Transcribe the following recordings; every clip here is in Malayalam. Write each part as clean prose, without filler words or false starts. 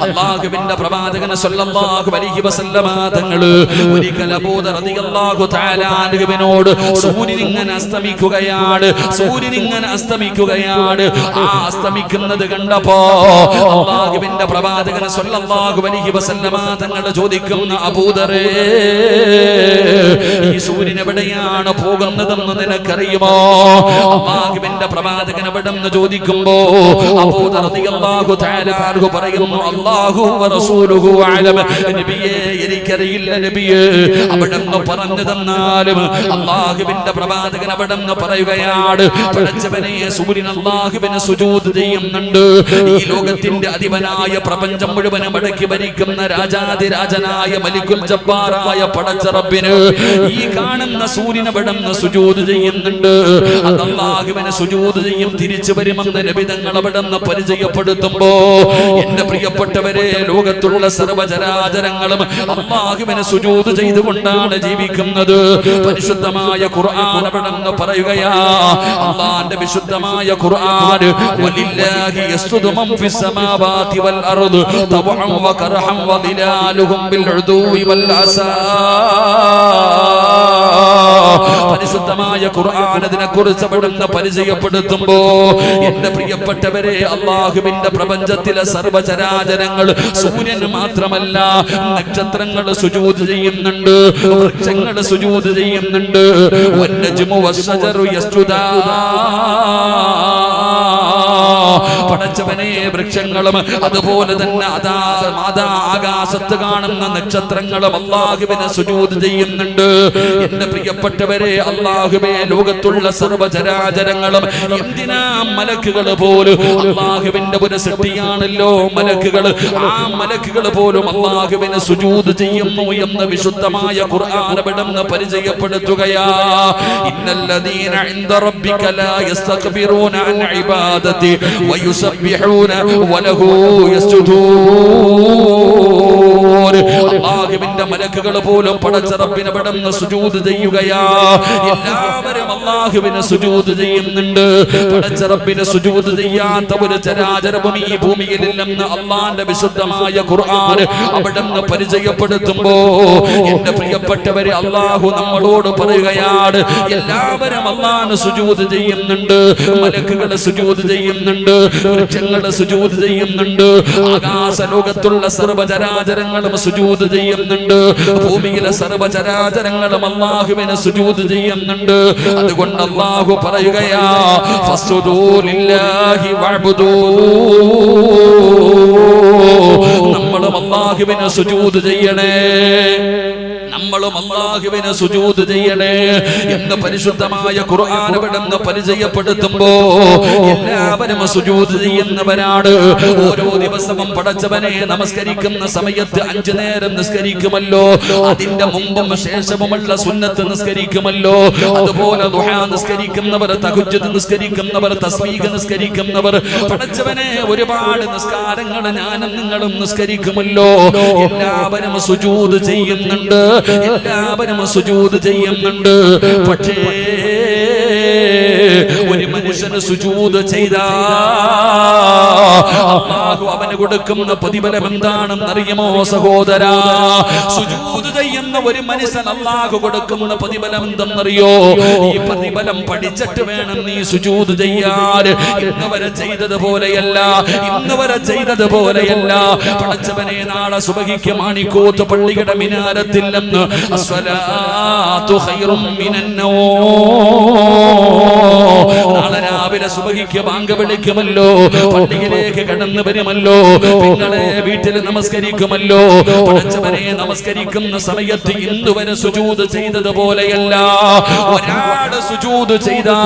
അല്ലാഹുവിന്റെ പ്രവാചകൻ സല്ലല്ലാഹു അലൈഹി വസല്ലമ തങ്ങൾ ഒരിക്കൽ അബൂ ദർ റളിയല്ലാഹു തആല അൻഹുവിനോട് സൂര്യൻ ഇങ്ങനെ അസ്തമിക്കുകയാണ് ആ അസ്തമിക്കുന്നത് കണ്ടപ്പോ അല്ലാഹുവിന്റെ പ്രവാചകൻ സല്ലല്ലാഹു അലൈഹി വസല്ലമ തങ്ങൾ ചോദിക്കുന്ന അബൂ ദറേ ഈ സൂര്യൻ എവിടെയാണ് പോകുന്നതെന്ന് നിനക്കറിയുമോ? അല്ലാഹുവിന്റെ പ്രവാചകൻ എവിടെന്ന് ചോദിക്കുമ്പോ അബൂ ദർ റളിയല്ലാഹു തആല അൻഹു പറയുന്നു അല്ലാഹു വ റസൂലുഹു അലം. നബിയേ എനിക്കറിയില്ല നബിയേ. അവിടെന്ന് പറഞ്ഞു തന്നാലും അല്ലാഹുവിന്റെ പ്രവാചകൻ അവിടെന്ന് പറയുകയാണ് പടച്ചവനെ സൂര്യൻ അല്ലാഹുവിന് സുജൂദ് ചെയ്യുന്നുണ്ട്. ഈ ലോകത്തിന്റെ അധിപനായ പ്രപഞ്ചം മുഴുവനും അടക്കി ഭരിക്കുന്ന രാജാതിരാജനായ മലിക്കുൽ ജബ്ബാറായ പടച്ച റബ്ബിന് ഈ കാണുന്ന സൂര്യൻ അവിടെന്ന് സുജൂദ് ചെയ്യുന്നുണ്ട്. അത് അല്ലാഹുവിന് സുജൂദ് ചെയ്യും തിരിച്ചു വരുമെന്ന് നബി തങ്ങൾ അവിടെന്ന് പരിചയപ്പെടുത്തുമ്പോ എന്റെ പ്രിയപ്പെട്ടവരെ ലോകത്തുള്ള സർവ്വചരാചരങ്ങളും അല്ലാഹുവിന് സുജൂദ് ചെയ്തുകൊണ്ടാണ് ജീവിക്കുന്നത്. പരിശുദ്ധമായ ഖുർആൻ അവിടെന്ന് പറയുകയാ അല്ലാഹുവിന്റെ വിശുദ്ധമായ ഖുർആൻ വലില്ലാഹി യസ്ജുദു മൻ ഫിസ് സമാവാതി വൽ അർദ് തവഅൻ വ കർഹൻ വ ദിലാലുഹും ബിൽ ഉദൂവി വൽ അസാ. പരിശുദ്ധമായ ഖുർആൻ അതിനെക്കുറിച്ച് അവിടുന്ന് പരിചയപ്പെടുത്തുമ്പോ എന്റെ പ്രിയപ്പെട്ടവരെ അല്ലാഹുവിന്റെ പ്രപഞ്ചത്തിലെ സർവ്വചരാചരങ്ങൾ സൂര്യൻ മാത്രമല്ല നക്ഷത്രങ്ങൾ സുജൂദ് ചെയ്യുന്നുണ്ട്, വൃക്ഷങ്ങൾ സുജൂദ് ചെയ്യുന്നുണ്ട്. വന്നജ്മു വസ്സജറു യസ്ജുദാ. പടച്ചവനെ വൃക്ഷങ്ങളും അതുപോലെ തന്നെ ആകാശത്ത് കാണുന്ന നക്ഷത്രങ്ങളും അല്ലാഹുവിനെ സുജൂദ് ചെയ്യുന്നുണ്ട്. എന്റെ പ്രിയപ്പെട്ടവരെ അല്ലാഹുവേ ലോകത്തുള്ള സർവ്വചരാചരങ്ങളും എന്തിനാ മലക്കുകൾ പോലും അല്ലാഹുവിന്റെ ഒരു സൃഷ്ടിയാണല്ലോ മലക്കുകൾ. ആ മലക്കുകൾ പോലും അല്ലാഹുവിനെ സുജൂദ് ചെയ്യുന്നു എന്ന് വിശുദ്ധമായ ഖുർആൻ അവിടുന്ന് പരിചയപ്പെടുത്തുകയാ. ഇന്നല്ലദീന ഇൻദ റബ്ബിക ലാ യസ്തക്ബിറൂന അൻ ഇബാദതി വയുസബ്ബിഹൂന വലഹു യസ്ജുദൂൻ. അല്ലാഹുവിന്റെ മലക്കുകൾ പോലും പടച്ച റബ്ബിനെ അവിടുന്ന് സുജൂദ് ചെയ്യുകയാ. എല്ലാവരും അല്ലാഹുവിനെ സുജൂദ് ചെയ്യുന്നുണ്ട്. പടച്ച റബ്ബിനെ സുജൂദ് ചെയ്യാത്ത ഒരു ചരാചരവും ഈ ഭൂമിയിലില്ലെന്ന് അല്ലാഹുവിന്റെ വിശുദ്ധമായ ഖുർആൻ അവിടുന്ന് പരിചയപ്പെടുത്തുമ്പോ എന്റെ പ്രിയപ്പെട്ടവരെ അല്ലാഹു നമ്മളോട് പറയുകയാണ് എല്ലാവരും അല്ലാഹുവിനെ സുജൂദ് ചെയ്യുന്നുണ്ട്. മലക്കുകൾ സുജൂദ് ചെയ്യുന്നുണ്ട്, വൃക്ഷങ്ങൾ സുജൂദ് ചെയ്യുന്നുണ്ട്, ആകാശ ലോകത്തുള്ള സർവ്വചരാചരങ്ങളും സുജൂദ് ചെയ്യുന്നുണ്ട്, ഭൂമിയിലെ സർവ്വചരാചരങ്ങളും അല്ലാഹുവിനെ സുജൂദ് ചെയ്യുന്നുണ്ട്. അതുകൊണ്ട് അല്ലാഹു പറയുകയാ ഫസ്ജുദൂ ലില്ലാഹി വഅബ്ദൂ. നമ്മളും അല്ലാഹുവിനെ സുജൂദ് ചെയ്യണേ, നമ്മളും അല്ലാഹുവിനെ സുജൂദ് ചെയ്യണേ എന്ന് പരിശുദ്ധമായ ഖുർആൻ അവിടുന്ന് പരിചയപ്പെടുത്തുമ്പോ എല്ലാവരും സുജൂദ് ചെയ്യുന്നവരാണ്. ഓരോ ദിവസവും പടച്ചവനെ നമസ്കരിക്കുന്ന സമയത്ത് 5 നേരം നിസ്കരിക്കുമല്ലോ, അതിന്റെ മുമ്പും ശേഷവുമുള്ള സുന്നത്ത് നിസ്കരിക്കുമല്ലോ. അതുപോലെ ദുഹാ നിസ്കരിക്കുന്നവർ, തഹജ്ജുദ് നിസ്കരിക്കുന്നവർ, തസ്ബീഹ് നിസ്കരിക്കുന്നവർ, പടച്ചവനെ ഒരുപാട് നിസ്കാരങ്ങൾ ഞാനും നിങ്ങളും നിസ്കരിക്കുമല്ലോ. എല്ലാവരും സുജൂദ് ചെയ്യുന്നുണ്ട്, എല്ലാവരും സുജൂദ് ചെയ്യുന്നുണ്ട്. പക്ഷേ ഒരു മനുഷ്യന് സുജൂദ് ചെയ്താ അല്ലാഹു അവന് കൊടുക്കുന്ന പ്രതിഫലം എന്താണെന്ന് അറിയുമോ സഹോദരാ? സുജൂദ് ചെയ്യുന്ന ഒരു മനുഷ്യൻ അല്ലാഹു കൊടുക്കുന്ന പ്രതിഫലം എന്തെന്നറിയോ? ഈ പ്രതിഫലം പഠിച്ചിട്ട് വേണം നീ സുജൂദ് ചെയ്യാൻ. ഇന്നുവരെ ചെയ്തതുപോലെയല്ല. പടച്ചവനെ നാളെ സുബഹിക്ക് മാണിക്കോത്ത് പള്ളിയുടെ മിനാരത്തിൽ നിന്ന് അസ്സലാത്തു ഖൈറും മിനന്നൗം. നാളെ രാവിലെ സുബഹിക്ക് ബാങ്ക് വിളിക്കുമല്ലോ, പള്ളിയിലേക്ക് കടന്നു വരുമല്ലോ, നിങ്ങളെ വീട്ടിൽ നമസ്കരിക്കുമല്ലോ. പടച്ചവനെ നമസ്കരിക്കുന്ന സമയത്ത് ഇന്നുവരെ സുജൂദ് ചെയ്തതുപോലെയല്ല. ഒരാൾ സുജൂദ് ചെയ്താ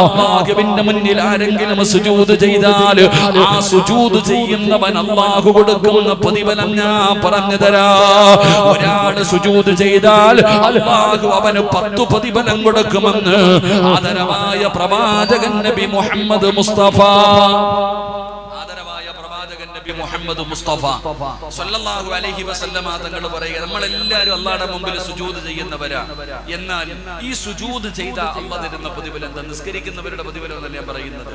അല്ലാഹുവിന്റെ മുന്നിൽ ആരെങ്കിലും സുജൂദ് ചെയ്താൽ ആ സുജൂദ് ചെയ്യുന്നവൻ അല്ലാഹു കൊടുക്കുന്ന പ്രതിഫലം ഞാൻ പറഞ്ഞു തരാ. ഒരാൾ സുജൂദ് ചെയ്താൽ അല്ലാഹു അവന് 10 പ്രതിഫലം കൊടുക്കുമെന്ന് ആദരവായ പ്രവാചകൻ നബി മുഹമ്മദ് മുസ്തഫ മുഹമ്മദ് മുസ്തഫ സല്ലല്ലാഹു അലൈഹി വസല്ലമ തങ്ങൾ പറയുക, നമ്മളെല്ലാവരും അല്ലാഹുവിന്റെ മുമ്പിൽ സുജൂദ് ചെയ്യുന്നവരാ. എന്നാൽ ഈ സുജൂദ് ചെയ്ത അല്ലാഹു തരുന്ന പ്രതിഫലം എന്താ? നിസ്കരിക്കുന്നവരുടെ പ്രതിഫലം എന്നല്ല ഞാൻ പറയുന്നത്.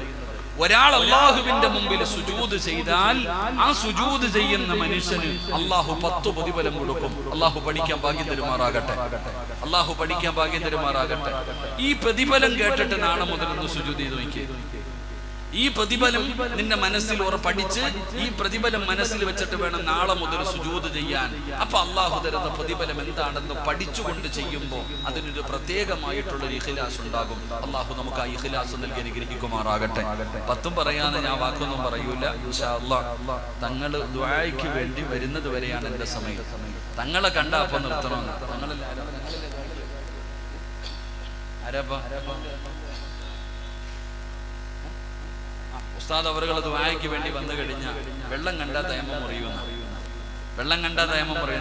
ഒരാൾ അല്ലാഹുവിന്റെ മുമ്പിൽ സുജൂദ് ചെയ്താൽ ആ സുജൂദ് ചെയ്യുന്ന മനുഷ്യന് അല്ലാഹു 10 പ്രതിഫലം കൊടുക്കും. അല്ലാഹു പഠിക്കാൻ ഭാഗ്യം തരുമാറാകട്ടെ. അല്ലാഹു പഠിക്കാൻ ഭാഗ്യം തരുമാറാകട്ടെ. ഈ പ്രതിഫലം കേട്ടിട്ട് നാളെ മുതൽ ഒന്ന് സുജൂദ് ചെയ്ത് നോക്കിയേ. ഈ പ്രതിഫലം നിന്റെ മനസ്സിൽ പഠിച്ച് ഈ പ്രതിഫലം മനസ്സിൽ വെച്ചിട്ട് വേണം നാളെ മുതൽ സുജൂദ് ചെയ്യാൻ. അപ്പൊ അല്ലാഹു തരുന്ന പ്രതിഫലം എന്താണെന്ന് പഠിച്ചുകൊണ്ട് ചെയ്യുമ്പോൾ അതിനൊരു പ്രത്യേകമായിട്ടുള്ളൊരു ഇഖ്ലാസ് ഉണ്ടാകും. അല്ലാഹു നമുക്ക് ആ ഇഖ്ലാസ് നൽകി അനുഗ്രഹിക്കുമാറാകട്ടെ. 10 പറയാതെ ഞാൻ വാക്കൊന്നും പറയൂല. ഇൻഷാ അല്ലാഹ് തങ്ങൾ ദുആയ്ക്ക് വേണ്ടി വരുന്നത് വരെയാണ് എന്റെ സമയം. തങ്ങളെ കണ്ട അപ്പം നിർത്തണമെന്ന്. ഉസ്താദ് അവറുകൾ ദുആയ്ക്ക് വേണ്ടി വന്നു കഴിഞ്ഞാൽ വെള്ളം കണ്ടാൽ തയമം മുറിയുന്ന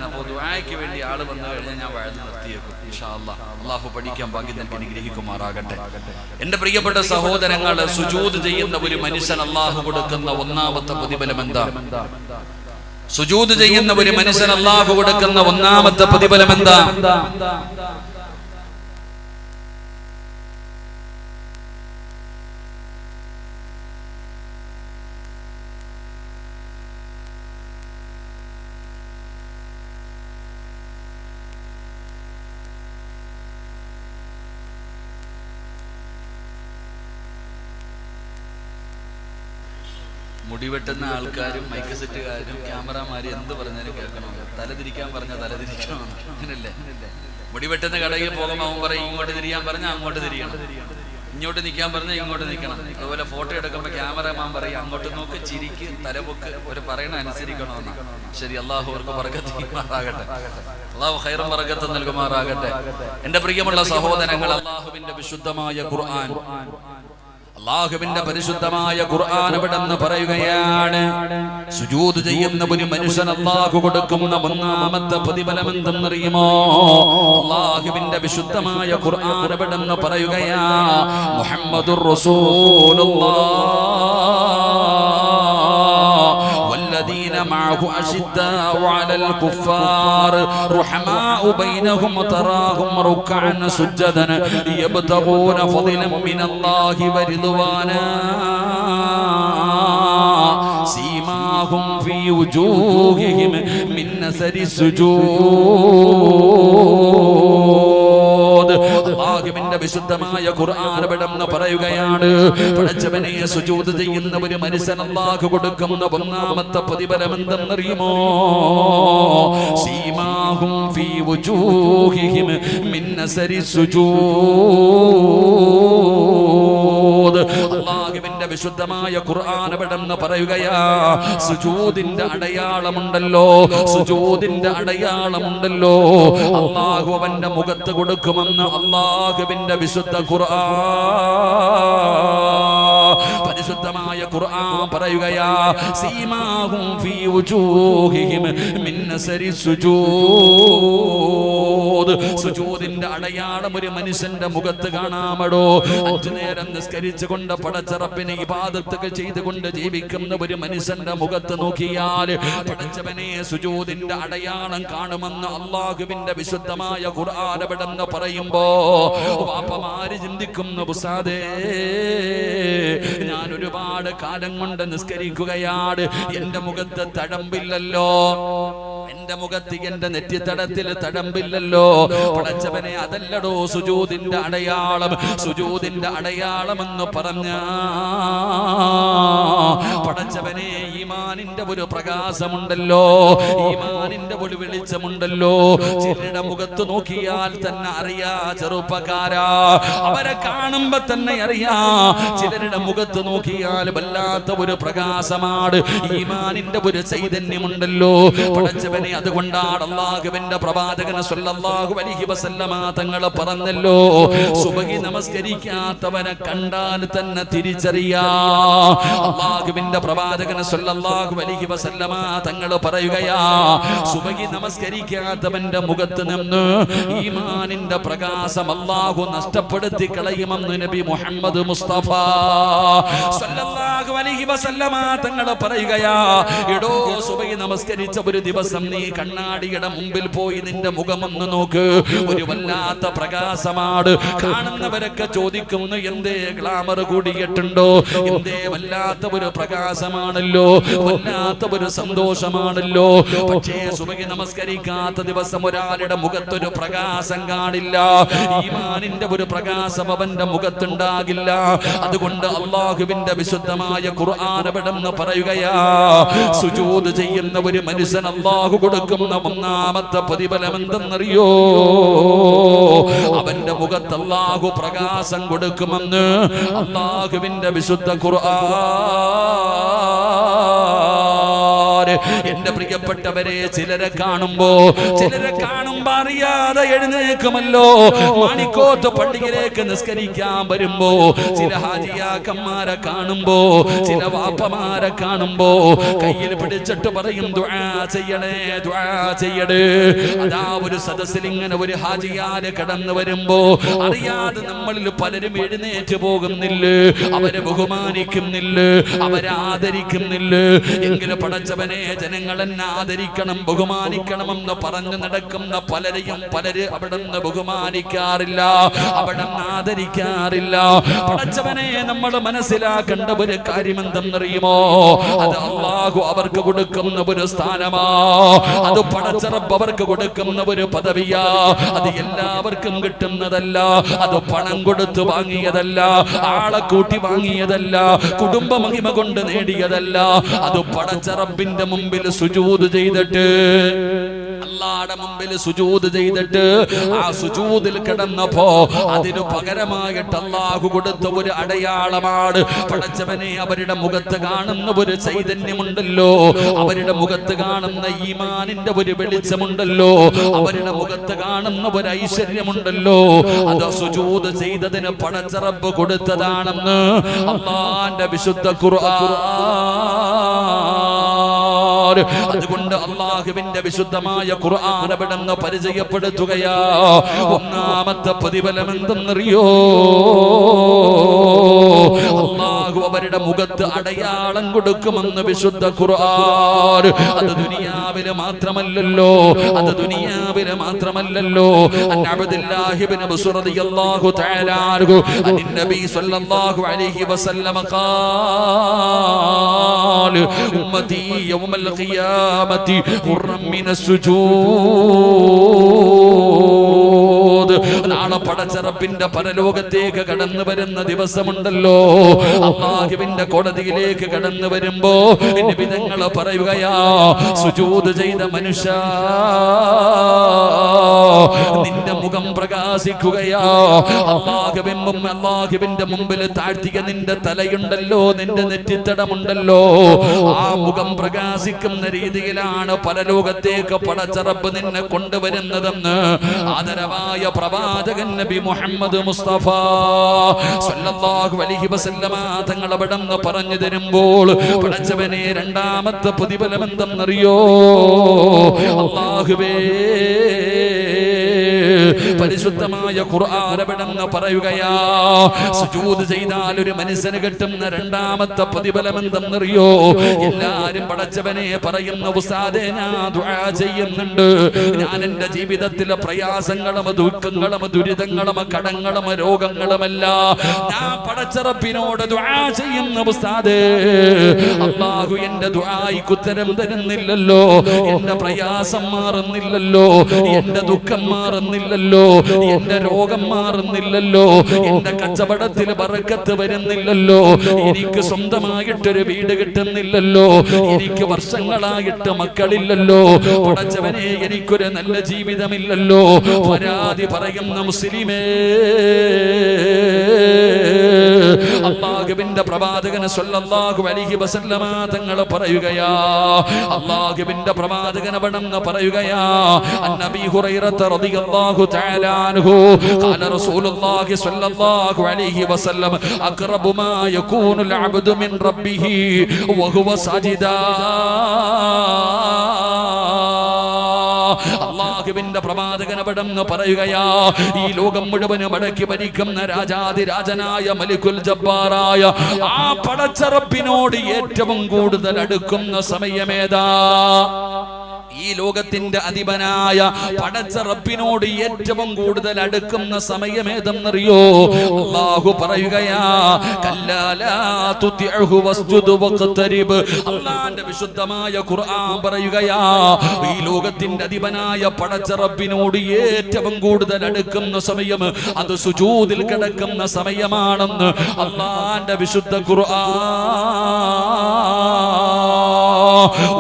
അപ്പോൾ ദുആയ്ക്ക് വേണ്ടി ആള് വന്നു കഴിഞ്ഞാൽ ഞാൻ വഴന്ന് നിർത്തിയേക്കും. ഇൻഷാ അല്ലാഹ് അല്ലാഹു പഠിക്കാൻ ഭാഗ്യം നൽകി അനുഗ്രഹിക്കുമാറാകട്ടെ. എന്റെ പ്രിയപ്പെട്ട സഹോദരങ്ങളെ, സുജൂദ് ചെയ്യുന്ന ഒരു മനുഷ്യൻ അല്ലാഹു കൊടുക്കുന്ന ഒന്നാമത്തെ പ്രതിഫലം എന്താ? സുജൂദ് ചെയ്യുന്ന ഒരു മനുഷ്യൻ അല്ലാഹു കൊടുക്കുന്ന ഒന്നാമത്തെ പ്രതിഫലം എന്താ? മുടിവെട്ടുന്ന ആൾക്കാരും മൈക്ക് സെറ്റുകാരും ക്യാമറമാരും എന്ത് പറഞ്ഞാലും കേൾക്കണം. തലതിരിക്കാൻ പറഞ്ഞ തലതിരിക്കണം, അങ്ങനല്ലേ? മുടിവെട്ടുന്ന കടയിൽ പോകുമ്പോൾ അവൻ പറയും ഇങ്ങോട്ട് തിരിയാൻ പറഞ്ഞാൽ അങ്ങോട്ട് തിരിയണം, ഇങ്ങോട്ട് നിൽക്കാൻ പറഞ്ഞാൽ ഇങ്ങോട്ട് നിൽക്കണം. അതുപോലെ ഫോട്ടോ എടുക്കുമ്പോൾ ക്യാമറമാൻ പറയും അങ്ങോട്ട് നോക്ക്, ചിരിക്ക്, തലപൊക്ക്, ഒരു പറയണ അനുസരിക്കണമെന്ന്. ശരി, അല്ലാഹു അവർക്ക് ബറക്കത്ത് നൽകുമാറാകട്ടെ. അല്ലാഹു ഖൈറും ബറക്കത്തും നൽകുമാറാകട്ടെ. എന്റെ പ്രിയമുള്ള സഹോദരങ്ങൾ, അല്ലാഹുവിന്റെ വിശുദ്ധമായ ഖുർആൻ, അല്ലാഹുവിന്റെ പരിശുദ്ധമായ ഖുർആൻ ഇവിടെന്ന് പറയുകയാണ്, സുജൂദ് ചെയ്യുന്ന ഒരു മനുഷ്യൻ അല്ലാഹു കൊടുക്കുന്ന ഒന്നാമത്തെ പ്രതിഫലം എന്തെന്നറിയുമോ? അല്ലാഹുവിന്റെ വിശുദ്ധമായ ഖുർആൻ ഇവിടെന്ന് പറയുകയാ, മുഹമ്മദുർ റസൂലുള്ളാഹ് വല്ലദീന മഅഹു അശിദ്ദാഉ അലൽ കുഫാർ റഹമാഉ ബൈനഹും തറാഹും റുക്അൻ സുജ്ജദൻ യബ്തഗൂന ഫളിലൻ മിനല്ലാഹി വരിദ്വാനാ സീമാഹും ഫീ വുജൂഹിഹിം മിൻ നസരി സുജൂദ്. അല്ലാഹുവിന്റെ വിശുദ്ധമായ ഖുർആൻ ഇവിടെന്ന് പറയുകയാണ്, പടച്ചവനെ സുജൂദ് ചെയ്യുന്ന ഒരു മനുഷ്യൻ അല്ലാഹു കൊടുക്കുന്ന ഒന്നാമത്തെ പ്രതിഫലം എന്തെന്നറിയുമോ? സീമാഹും ഫീ വുജൂഹിഹിം മിൻ നസരി സുജൂദ്. അല്ലാഹുവിന്റെ വിശുദ്ധമായ ഖുർആൻ ഇവിടെന്ന് പറയുകയാ, സുജൂദിന്റെ അടയാളമുണ്ടല്ലോ, സുജൂദിന്റെ അടയാളമുണ്ടല്ലോ, അല്ലാഹു അവന്റെ മുഖത്ത് കൊടുക്കുമെന്ന് അല്ലാഹുവിന്റെ വിശുദ്ധ ഖുർആൻ, പരിശുദ്ധമായ ഖുർആൻ പറയുകയാ, സീമാഹും ഫീ വുജൂഹിഹിം മിൻ നസരി സുജൂദ്. സുജൂദിന്റെ അടയാളം ഒരു മനുഷ്യന്റെ മുഖത്ത് കാണാമടോ. 5 നേരം നിസ്കരിച്ചുകൊണ്ട് പടച്ചറപ്പിനെ ഇബാദത്തുകൾ ചെയ്തുകൊണ്ട് ജീവിക്കുന്ന ഒരു മനുഷ്യന്റെ മുഖത്ത് നോക്കിയാൽ പടച്ചവനെ സുജൂദിന്റെ അടയാളം കാണുമെന്ന് അല്ലാഹുവിന്റെ വിശുദ്ധമായ ഖുർആൻ ഇവിടെന്ന് പറയുമ്പോ വാപ്പമാര് ചിന്തിക്കുന്നു, ഉസ്താദേ ഞാൻ ഒരുപാട് കാലം കൊണ്ട് നിസ്കരിക്കുകയാണ്, എന്റെ മുഖത്ത് തഴമ്പില്ലല്ലോ, എന്റെ മുഖത്ത് എന്റെ നെറ്റിത്തടത്തിൽ തഴമ്പില്ലല്ലോ. പടച്ചവനെ അതല്ലടോ സുജൂദിന്റെ അടയാളം. സുജൂദിന്റെ അടയാളം എന്ന് പറഞ്ഞ പടച്ചവനെ ഈമാനിന്റെ ഒരു പ്രകാശമുണ്ടല്ലോ, ഈമാനിന്റെ ഒരു വെളിച്ചമുണ്ടല്ലോ. ചിലരുടെ മുഖത്ത് നോക്കിയാൽ തന്നെ അറിയാ ചെറുപ്പക്കാരാ, അവരെ കാണുമ്പോ തന്നെ അറിയാ. ചിലരുടെ മുഖത്ത് നോക്കിയാൽ വല്ലാത്ത ഒരു പ്രകാശമാണ്, ഈമാനിന്റെ ഒരു ചൈതന്യമുണ്ടല്ലോ. പടച്ചവനെ അതുകൊണ്ടാണ് അല്ലാഹുവിന്റെ പ്രവാചകൻ സ്വല്ലല്ലാഹു അലൈഹി വസല്ലമ തങ്ങൾ പറഞ്ഞല്ലോ, സുബഹി നമസ്കരിക്കാത്തവനെ കണ്ടാൽ തന്നെ തിരിച്ചറിയാ. അല്ലാഹുവിന്റെ പ്രവാചകൻ സ്വല്ലല്ലാഹു സല്ലല്ലാഹു അലൈഹി വസല്ലമ തങ്ങൾ പറയുകയാ, സുബഹി നമസ്കരിക്കാത്തവന്റെ മുഖത്ത് നിന്ന് ഈമാനിന്റെ പ്രകാശം അല്ലാഹു നഷ്ടപ്പെടുത്തി കളയുമെന്ന് നബി മുഹമ്മദ് മുസ്തഫ സല്ലല്ലാഹു അലൈഹി വസല്ലമ തങ്ങൾ പറയുകയാ. എടോ, സുബഹി നമസ്കരിച്ച ഒരു ദിവസം നീ കണ്ണാടിയുടെ മുമ്പിൽ പോയി നിന്റെ മുഖമൊന്ന് നോക്ക്. ഒരു വല്ലാത്ത പ്രകാശമാണ്. കാണുന്നവരൊക്കെ ചോദിക്കുന്നു, എന്തേ ഗ്ലാമർ കൂടിയിട്ടുണ്ടോ, എന്തേ വല്ലാത്ത ഒരു പ്രകാശമാണല്ലോ, വല്ലാത്ത ഒരു സന്തോഷമാണല്ലോ. പക്ഷേ സുബഹി നമസ്കരിക്കാത്ത ദിവസം ഒരാളുടെ മുഖത്തൊരു പ്രകാശം കാണില്ല. ഈമാനിന്റെ ഒരു പ്രകാശം അവന്റെ മുഖത്തുണ്ടാകില്ല. അതുകൊണ്ട് അല്ലാഹുവിന്റെ വിശുദ്ധമായ ഖുർആൻ എവിടെന്ന് പറയുകയാ, സുജൂദ് ചെയ്യുന്ന ഒരു മനുഷ്യൻ അല്ലാഹു കൊടുക്കുന്ന ഒന്നാമത്തെ പ്രതിഫലം എന്തെന്നറിയോ? അവന്റെ മുഖത്ത് അല്ലാഹു പ്രകാശം കൊടുക്കുമെന്ന് അല്ലാഹുവിന്റെ വിശുദ്ധ ഖുർആൻ. എന്റെ പ്രിയപ്പെട്ടവരെ, ചിലരെ കാണുമ്പോ അറിയാതെ എഴുന്നേക്കുമല്ലോ. മാണിക്കോത്ത് പള്ളിയിലേക്ക് നിസ്കരിക്കാൻ വരുമ്പോ ചില ഹാജിയാക്കന്മാരെ കാണുമ്പോ, ചില വാപ്പമാരെ കാണുമ്പോ കയ്യിൽ പിടിച്ചിട്ട് പറയും, ദുആ ചെയ്യണേ, ദുആ ചെയ്യണേ. അതാ ഒരു സദസ്സിൽ ഇങ്ങനെ ഒരു ഹാജിയാര് കടന്നു വരുമ്പോ അറിയാതെ നമ്മളിൽ പലരും എഴുന്നേറ്റ് പോകുന്നില്ല, അവരെ ബഹുമാനിക്കുന്നില്ല, അവരെ ആദരിക്കുന്നില്ല. എങ്കിലും പടച്ചവനെ, ജനങ്ങൾ എന്നെ ആദരിക്കണം, ബഹുമാനിക്കണമെന്ന് പറഞ്ഞു നടക്കുന്ന പലരെയും പലര് അവിടെ നിന്ന് ബഹുമാനിക്കാറില്ല, അവിടെ ആദരിക്കാറില്ല. പടച്ചവനെ, നമ്മൾ മനസ്സിലാക്കേണ്ട ഒരു കാര്യം എന്തെന്നറിയുമോ? അത് അല്ലാഹു അവർക്ക് കൊടുക്കുന്ന ഒരു സ്ഥാനമാ, അത് പടച്ച റബ്ബ് അവർക്ക് കൊടുക്കുന്ന ഒരു പദവിയാ. അത് എല്ലാവർക്കും കിട്ടുന്നതല്ല, അത് പണം കൊടുത്ത് വാങ്ങിയതല്ല, ആളെ കൂട്ടി വാങ്ങിയതല്ല, കുടുംബ മഹിമ കൊണ്ട് നേടിയതല്ല. അത് പടച്ച റബ്ബിന്റെ മുമ്പിൽ സുജൂദ് ചെയ്തിട്ട്, അല്ലാഹുവിന്റെ മുമ്പിൽ സുജൂദ് ചെയ്തിട്ട് ആ സുജൂദിൽ കിടന്നപ്പോ അതിനു പകരമായിട്ട് അല്ലാഹു കൊടുത്ത ഒരു അടയാളമാണ്. പടച്ചവനെ, അവരുടെ മുഖത്ത് കാണുന്ന ഒരു ചൈതന്യമുണ്ടല്ലോ, അവരുടെ മുഖത്ത് കാണുന്ന ഈമാനിന്റെ ഒരു വെളിച്ചമുണ്ടല്ലോ, അവരുടെ മുഖത്ത് കാണുന്ന ഒരു ഐശ്വര്യമുണ്ടല്ലോ, അത് സുജൂദ് ചെയ്തതിന് പടച്ച റബ്ബ് കൊടുത്തതാണെന്ന് അല്ലാഹുവിന്റെ വിശുദ്ധ ഖുർആൻ. അതുകൊണ്ട് അല്ലാഹുവിന്റെ വിശുദ്ധമായ ഖുർആൻ അവിടുന്ന് പരിചയപ്പെടുത്തുകയാ. ഒന്നാമത്തെ പ്രതിഫലം എന്തെന്നറിയോ? അല്ലാഹു അവരുടെ മുഖത്ത് അടയാളം കൊടുക്കുമെന്ന് വിശുദ്ധ ഖുർആൻ. അത് ദുനിയാവിലെ മാത്രമല്ലല്ലോ, അത് ദുനിയാവിലെ മാത്രമല്ലല്ലോ. അൻ അബ്ദുല്ലാഹി ഇബ്നു ബസ്ർ റളിയല്ലാഹു തആല അൻഹു അൻ നബി സ്വല്ലല്ലാഹു അലൈഹി വസല്ലം ഖാല ഉമ്മതി യൗമൽ ഖിയാമത്തി ഖുർറൻ മിനസ് സുജൂദ്. നാളെ പടച്ച റബ്ബിന്റെ പരലോകത്തേക്ക് കടന്നു വരുന്ന ദിവസമുണ്ടല്ലോ, അല്ലാഹുവിന്റെ കോടതിയിലേക്ക് കടന്നു വരുമ്പോ നബി തങ്ങൾ പറയുകയാ, സുജൂദ് ചെയ്ത മനുഷ്യ, നിന്റെ മുഖം പ്രകാശിക്കുകയാ. അല്ലാഹുവിന്റെ മുമ്പിൽ താഴ്ത്തിയ നിന്റെ തലയുണ്ടല്ലോ, നിന്റെ നെറ്റിത്തടമുണ്ടല്ലോ, ആ മുഖം പ്രകാശിക്കുന്ന രീതിയിലാണ് പരലോകത്തേക്ക് പടച്ച റബ്ബ് നിന്നെ കൊണ്ടുവരുന്നതെന്ന് ആദരവായ പ്രവാചകൻ നബി മുഹമ്മദ് മുസ്തഫ സല്ലല്ലാഹു അലൈഹി വസല്ലമ തങ്ങൾ അവിടുന്ന് പറഞ്ഞു തരുമ്പോൾ, പടച്ചവനെ, രണ്ടാമത്തെ പ്രതിഫലം എന്തെന്നറിയോ? അല്ലാഹുവേ, പരിശുദ്ധമായ ഖുർആൻ അവിടുന്ന് പറയുകയാ, സുജൂദ് ചെയ്താൽ ഒരു മനുഷ്യന് കിട്ടുന്ന രണ്ടാമത്തെ പ്രതിഫലം എന്തെന്നറിയോ? എല്ലാരും പടച്ചവനെ പറയുന്ന, ഉസ്താദേ, ഞാൻ ദുആ ചെയ്യുന്നുണ്ട്, ഞാൻ എന്റെ ജീവിതത്തിലെ പ്രയാസങ്ങളും ദുഃഖങ്ങളും ദുരിതങ്ങളും കടങ്ങളും രോഗങ്ങളുമല്ല ഞാൻ പടച്ച റബ്ബിനോട് ദുആ ചെയ്യുന്ന ഉസ്താദേ, അല്ലാഹു എന്റെ ദുആയ്ക്ക് ഉത്തരം തരുന്നില്ലല്ലോ, എന്റെ പ്രയാസം മാറുന്നില്ലല്ലോ, എന്റെ ദുഃഖം മാറുന്നില്ലല്ലോ, എന്റെ രോഗം മാറുന്നില്ലല്ലോ, എന്റെ കച്ചവടത്തിൽ ബറക്കത്ത് വരുന്നില്ലല്ലോ, എനിക്ക് സ്വന്തമായിട്ടൊരു വീട് കിട്ടുന്നില്ലല്ലോ, എനിക്ക് വർഷങ്ങളായിട്ട് മക്കളില്ലല്ലോ, പടച്ചവനെ, എനിക്കൊരു നല്ല ജീവിതമില്ലല്ലോ. പരാതി പറയുന്ന മുസ്ലിമേ, അല്ലാഹുവിന്റെ പ്രവാചകൻ സ്വല്ലല്ലാഹു അലൈഹി വസല്ലമ തങ്ങൾ പറയുകയാ, അല്ലാഹുവിന്റെ പ്രവാചകൻ അവിടുന്ന് പറയുകയാ, അന്നബി ഹുറൈറത റളിയല്ലാഹു തആല അൻഹു ഖാല റസൂലുള്ളാഹി സ്വല്ലല്ലാഹു അലൈഹി വസല്ലം അഖറബു മാ യകൂനുൽ അബ്ദു മിൻ റബ്ബിഹി വഹുവ സാജിദാ. അല്ലാഹുവിന്റെ പ്രവാചകൻ അവിടുന്ന് പറയുകയാ, ഈ ലോകം മുഴുവനും അടക്കി ഭരിക്കുന്ന രാജാതിരാജനായ മലിക്കുൽ ജബ്ബാറായ ആ പടച്ച റബ്ബിനോട് ഏറ്റവും കൂടുതൽ അടുക്കുന്ന സമയമേതാ? ഈ ലോകത്തിന്റെ അധിപനായ പടച്ച റബ്ബിനോട് ഏറ്റവും കൂടുതൽ അടുക്കുന്ന സമയമേതെന്നറിയോ? അല്ലാഹു പറയുകയാ, കല്ലാ ലാ തുതിഉഹു വസ്ജുദ് വഖ്തരിബ്. അല്ലാഹുവിന്റെ വിശുദ്ധമായ ഖുർആൻ പറയുകയാ, ഈ ലോകത്തിന്റെ അധിപനായ പടച്ച റബ്ബിനോട് ഏറ്റവും കൂടുതൽ അടുക്കുന്ന സമയം അത് സുജൂദിൽ കിടക്കുന്ന സമയമാണെന്ന് അല്ലാഹുവിന്റെ വിശുദ്ധ ഖുർആൻ.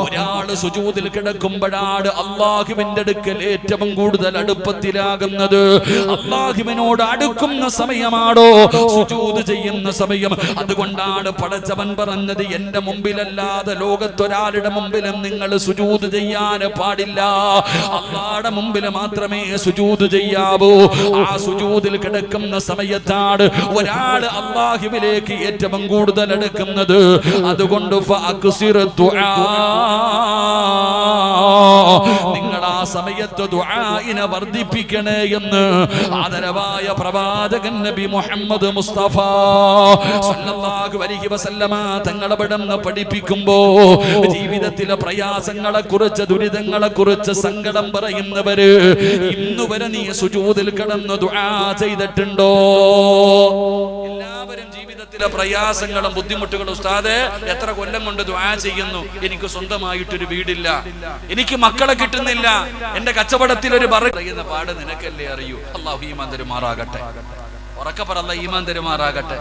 ഒരാള് സുജൂദിൽ കിടക്കുമ്പോഴാണ് അല്ലാഹുവിന്റെ അടുക്കൽ ഏറ്റവും കൂടുതൽ അടുപ്പത്തിലാകുന്നത്. അല്ലാഹുവിനോട് അടുക്കുന്ന സമയമാണോ സുജൂദ് ചെയ്യുന്ന സമയം. അതുകൊണ്ടാണ് പടച്ചവൻ പറഞ്ഞത്, എന്റെ മുമ്പിലല്ലാതെ ലോകത്തൊരാളുടെ മുമ്പിലും നിങ്ങൾ സുജൂദ് ചെയ്യാൻ പാടില്ല, അല്ലാഹുവിന്റെ മുമ്പിൽ മാത്രമേ സുജൂദ് ചെയ്യാവൂ. ആ സുജൂദിൽ കിടക്കുന്ന സമയത്താണ് ഒരാൾ അല്ലാഹുവിലേക്ക് ഏറ്റവും കൂടുതൽ അടുക്കുന്നത്. അതുകൊണ്ട് നിങ്ങൾ ആ സമയത്ത് ദുആഇനെ വർദ്ധിപ്പിക്കണേ എന്ന് ആദരവായ പ്രവാചകൻ നബി മുഹമ്മദ് മുസ്തഫ സല്ലല്ലാഹു അലൈഹി വസല്ലമ തങ്ങൾ അവിടുന്ന് പഠിപ്പിക്കുമ്പോ ജീവിതത്തിലെ പ്രയാസങ്ങളെ കുറിച്ച്, ദുരിതങ്ങളെ കുറിച്ച് സങ്കടം പറയുന്നവര് ഇന്നുവരെ നീ സുജൂദിൽ കിടന്ന് ദുആ ചെയ്തിട്ടുണ്ടോ? എല്ലാവരും ജീവിതത്തിലെ പ്രയാസങ്ങളും ബുദ്ധിമുട്ടുകളും, ഉസ്താദേ എത്ര കൊല്ലം കൊണ്ട് ദുആ ചെയ്യുന്നു, എനിക്ക് സ്വന്തമായിട്ടൊരു വീടില്ല, എനിക്ക് മക്കളെ കിട്ടുന്നില്ല, എന്റെ കച്ചവടത്തിൽ ഒരു പറയുന്ന പാട് നിനക്കല്ലേ അറിയൂ. അല്ലാഹു ഈമാൻ തരുമാറാകട്ടെ. ഉറക്കെ പറ, അല്ലാഹു ഈമാൻ തരുമാറാകട്ടെ.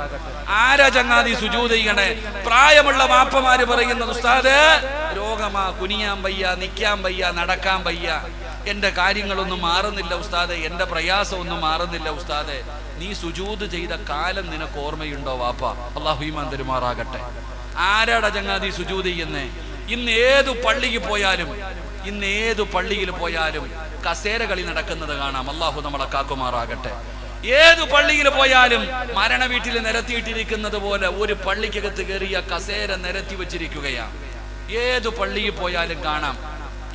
ആരാ ചങ്ങാതി സുജൂദ് ചെയ്യണേ? പ്രായമുള്ള വാപ്പമാര് പറയുന്നത്, ഉസ്താദേ രോഗമാ, കുനിയാൻ വയ്യ, നിക്കാൻ വയ്യ, നടക്കാൻ വയ്യ, എന്റെ കാര്യങ്ങളൊന്നും മാറുന്നില്ല ഉസ്താദെ, എന്റെ പ്രയാസമൊന്നും മാറുന്നില്ല ഉസ്താദെ. നീ സുജൂദ് ചെയ്ത കാലം നിനക്ക് ഓർമ്മയുണ്ടോ വാപ്പ? അല്ലാഹു ഈമാൻ തരുമാറാകട്ടെ. ആരാടാ ചങ്ങാതി സുജൂദ് ചെയ്യുന്നേ? ഇന്ന് ഏതു പള്ളിയിൽ പോയാലും കസേര കളി നടക്കുന്നത് കാണാം. അല്ലാഹു നമ്മളെ കാക്കുമാറാകട്ടെ. ഏതു പള്ളിയിൽ പോയാലും മരണ വീട്ടിൽ നിരത്തിയിട്ടിരിക്കുന്നത് പോലെ ഒരു പള്ളിക്കകത്ത് കയറിയ കസേര നിരത്തി വെച്ചിരിക്കുകയാണ്. ഏതു പള്ളിയിൽ പോയാലും കാണാം,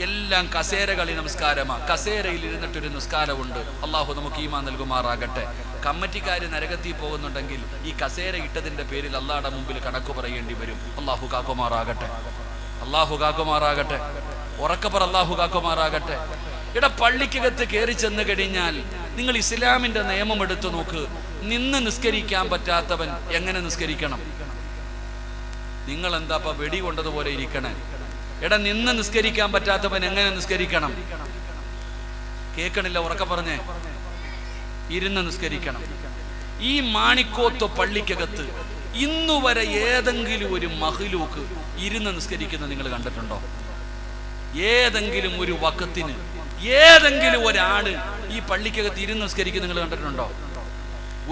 എല്ലാം കസേര കളി നമസ്കാരമാ. കസേരയിൽ ഇരുന്നിട്ടൊരു നിസ്കാരമുണ്ട്. അല്ലാഹു നമുക്ക് ഈമാൻ നൽകുമാറാകട്ടെ. കമ്മിറ്റിക്കാര് നരകത്തിൽ പോകുന്നുണ്ടെങ്കിൽ ഈ കസേര ഇട്ടതിന്റെ പേരിൽ അല്ലാഹുടെ മുമ്പിൽ കണക്ക് പറയേണ്ടി വരും. അല്ലാഹു കാക്കുമാറാകട്ടെ. അല്ലാഹു കാക്കുമാറാകട്ടെ. ഉറക്കപ്പറ, അല്ലാഹു കാക്കുമാറാകട്ടെ. ഇവിടെ പള്ളിക്കകത്ത് കയറി ചെന്ന് കഴിഞ്ഞാൽ നിങ്ങൾ ഇസ്ലാമിന്റെ നിയമം എടുത്തു നോക്ക്. നിന്ന് നിസ്കരിക്കാൻ പറ്റാത്തവൻ എങ്ങനെ നിസ്കരിക്കണം? നിങ്ങൾ എന്താ വെടി കൊണ്ടതുപോലെ ഇരിക്കണേ? എടാ, നിന്ന് നിസ്കരിക്കാൻ പറ്റാത്തവൻ എങ്ങനെ നിസ്കരിക്കണം? കേൾക്കണില്ല, ഉറക്കെ പറഞ്ഞേ. ഇരുന്ന് നിസ്കരിക്കണം. ഈ മാണിക്കോത്ത് പള്ളിക്കകത്ത് ഇന്നുവരെ ഏതെങ്കിലും ഒരു മഹ്ലൂക്ക് ഇരുന്ന് നിസ്കരിക്കുന്നത് നിങ്ങൾ കണ്ടിട്ടുണ്ടോ? ഏതെങ്കിലും ഒരു വഖത്തിന് ഏതെങ്കിലും ഒരാള് ഈ പള്ളിക്കകത്ത് ഇരുന്ന് നിസ്കരിക്കുന്നത് നിങ്ങൾ കണ്ടിട്ടുണ്ടോ?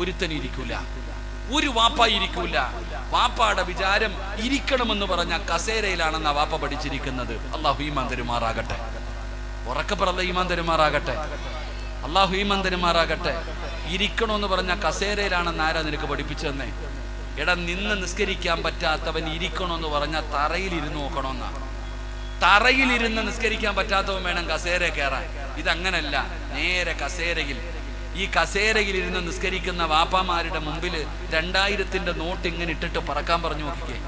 ഒരുത്തനും ഇരിക്കൂല, ഒരു വാപ്പ ഇരിക്കൂല. വാപ്പാടെ വിചാരം ഇരിക്കണമെന്ന് പറഞ്ഞ കസേരയിലാണെന്ന് വാപ്പ പഠിച്ചിരിക്കുന്നത്. അല്ലാഹു ഈമാൻ തരുമാറാകട്ടെ. ഉറക്കെ പറ, ഈമാൻ തരുമാറാകട്ടെ. അല്ലാഹു ഈമാൻ തരുമാറാകട്ടെ. ഇരിക്കണമെന്ന് പറഞ്ഞ കസേരയിലാണെന്ന് ആരാ നിനക്ക് പഠിപ്പിച്ചു തന്നെ? എടാ, നിന്ന് നിസ്കരിക്കാൻ പറ്റാത്തവൻ ഇരിക്കണമെന്ന് പറഞ്ഞ തറയിൽ ഇരുന്ന് നോക്കണമെന്നാ. തറയിലിരുന്ന് നിസ്കരിക്കാൻ പറ്റാത്തവൻ വേണം കസേര കയറാൻ. ഇതങ്ങനല്ല, നേരെ കസേരയിൽ. ഈ കസേരയിൽ ഇരുന്ന് നിസ്കരിക്കുന്ന വാപ്പാമാരുടെ മുമ്പിൽ 2000-ന്റെ നോട്ട് ഇങ്ങനെ ഇട്ടിട്ട് പറക്കാൻ പറഞ്ഞു നോക്കിക്കേ.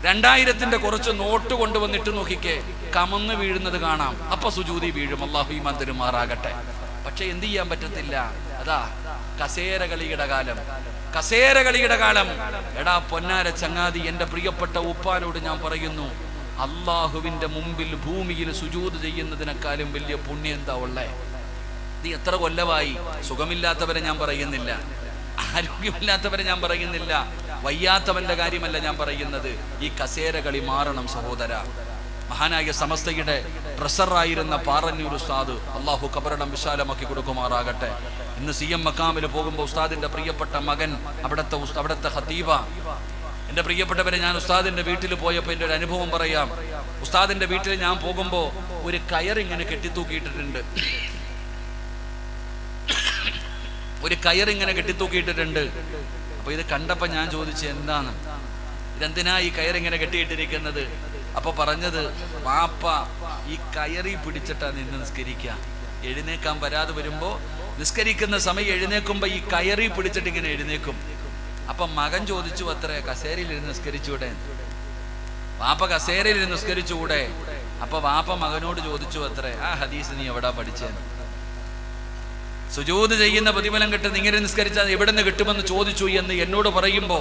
2000-ന്റെ കുറച്ച് നോട്ട് കൊണ്ടുവന്നിട്ട് നോക്കിക്കേ, കമന്ന് വീഴുന്നത് കാണാം. അപ്പൊ സുജൂദി വീഴും. അല്ലാഹു ഈമാൻ തരുമാറാകട്ടെ. പക്ഷെ എന്ത് ചെയ്യാൻ പറ്റത്തില്ല. അതാ കസേര കളിയുടെ കാലം, കസേര കളിയുടെ കാലം. എടാ പൊന്നാര ചങ്ങാതി, എന്റെ പ്രിയപ്പെട്ട ഉപ്പാനോട് ഞാൻ പറയുന്നു, അള്ളാഹുവിന്റെ മുമ്പിൽ ഭൂമിയിൽ സുജൂദ് ചെയ്യുന്നതിനേക്കാളും വലിയ പുണ്യം എന്താ ഉള്ളേ? നീ എത്ര കൊല്ലമായി? സുഖമില്ലാത്തവരെ ഞാൻ പറയുന്നില്ല, ആരോഗ്യമില്ലാത്തവരെ ഞാൻ പറയുന്നില്ല, വയ്യാത്തവന്റെ കാര്യമല്ല ഞാൻ പറയുന്നത്. ഈ കസേര കളി മാറണം സഹോദര. മഹാനായ സമസ്തയുടെ ട്രഷറായിരുന്ന പാറന്നൂർ ഉസ്താദ്, അള്ളാഹു ഖബറിടം വിശാലമാക്കി കൊടുക്കുമാറാകട്ടെ. ഇന്ന് CM മക്കാമിൽ പോകുമ്പോൾ ഉസ്താദിന്റെ പ്രിയപ്പെട്ട മകൻ അവിടുത്തെ ഖതീബ, എൻ്റെ പ്രിയപ്പെട്ടവരെ, ഞാൻ ഉസ്താദിന്റെ വീട്ടിൽ പോയപ്പോൾ എൻ്റെ ഒരു അനുഭവം പറയാം. ഉസ്താദിന്റെ വീട്ടിൽ ഞാൻ പോകുമ്പോൾ ഒരു കയറിങ്ങനെ കെട്ടിത്തൂക്കിയിട്ടിട്ടുണ്ട്. ഒരു കയറിങ്ങനെ കെട്ടിത്തൂക്കിയിട്ടിട്ടുണ്ട്. അപ്പൊ ഇത് കണ്ടപ്പോൾ ഞാൻ ചോദിച്ചു, എന്താണ് ഇതെന്തിനാ ഈ കയറിങ്ങനെ കെട്ടിയിട്ടിരിക്കുന്നത്? അപ്പൊ പറഞ്ഞത്, വാപ്പ ഈ കയറി പിടിച്ചിട്ടാ നിന്ന് നിസ്കരിക്കുക. എഴുന്നേക്കാൻ വരാതെ വരുമ്പോ നിസ്കരിക്കുന്ന സമയം എഴുന്നേക്കുമ്പോ ഈ കയറി പിടിച്ചിട്ട് ഇങ്ങനെ എഴുന്നേക്കും. അപ്പൊ മകൻ ചോദിച്ചു, അത്ര കസേരയിലിരുന്ന് നിസ്കരിച്ചൂടെ? വാപ്പ കസേരയിലിരുന്ന് നിസ്കരിച്ചുകൂടെ? അപ്പൊ വാപ്പ മകനോട് ചോദിച്ചു, അത്ര ആ ഹദീസ് നീ എവിടാ പഠിച്ചേന്ന്? സുജൂദ് ചെയ്യുന്ന പ്രതിഫലം കിട്ടുന്ന ഇങ്ങനെ നിസ്കരിച്ചാൽ എവിടെ നിന്ന് കിട്ടുമെന്ന് ചോദിച്ചു എന്ന് എന്നോട് പറയുമ്പോ,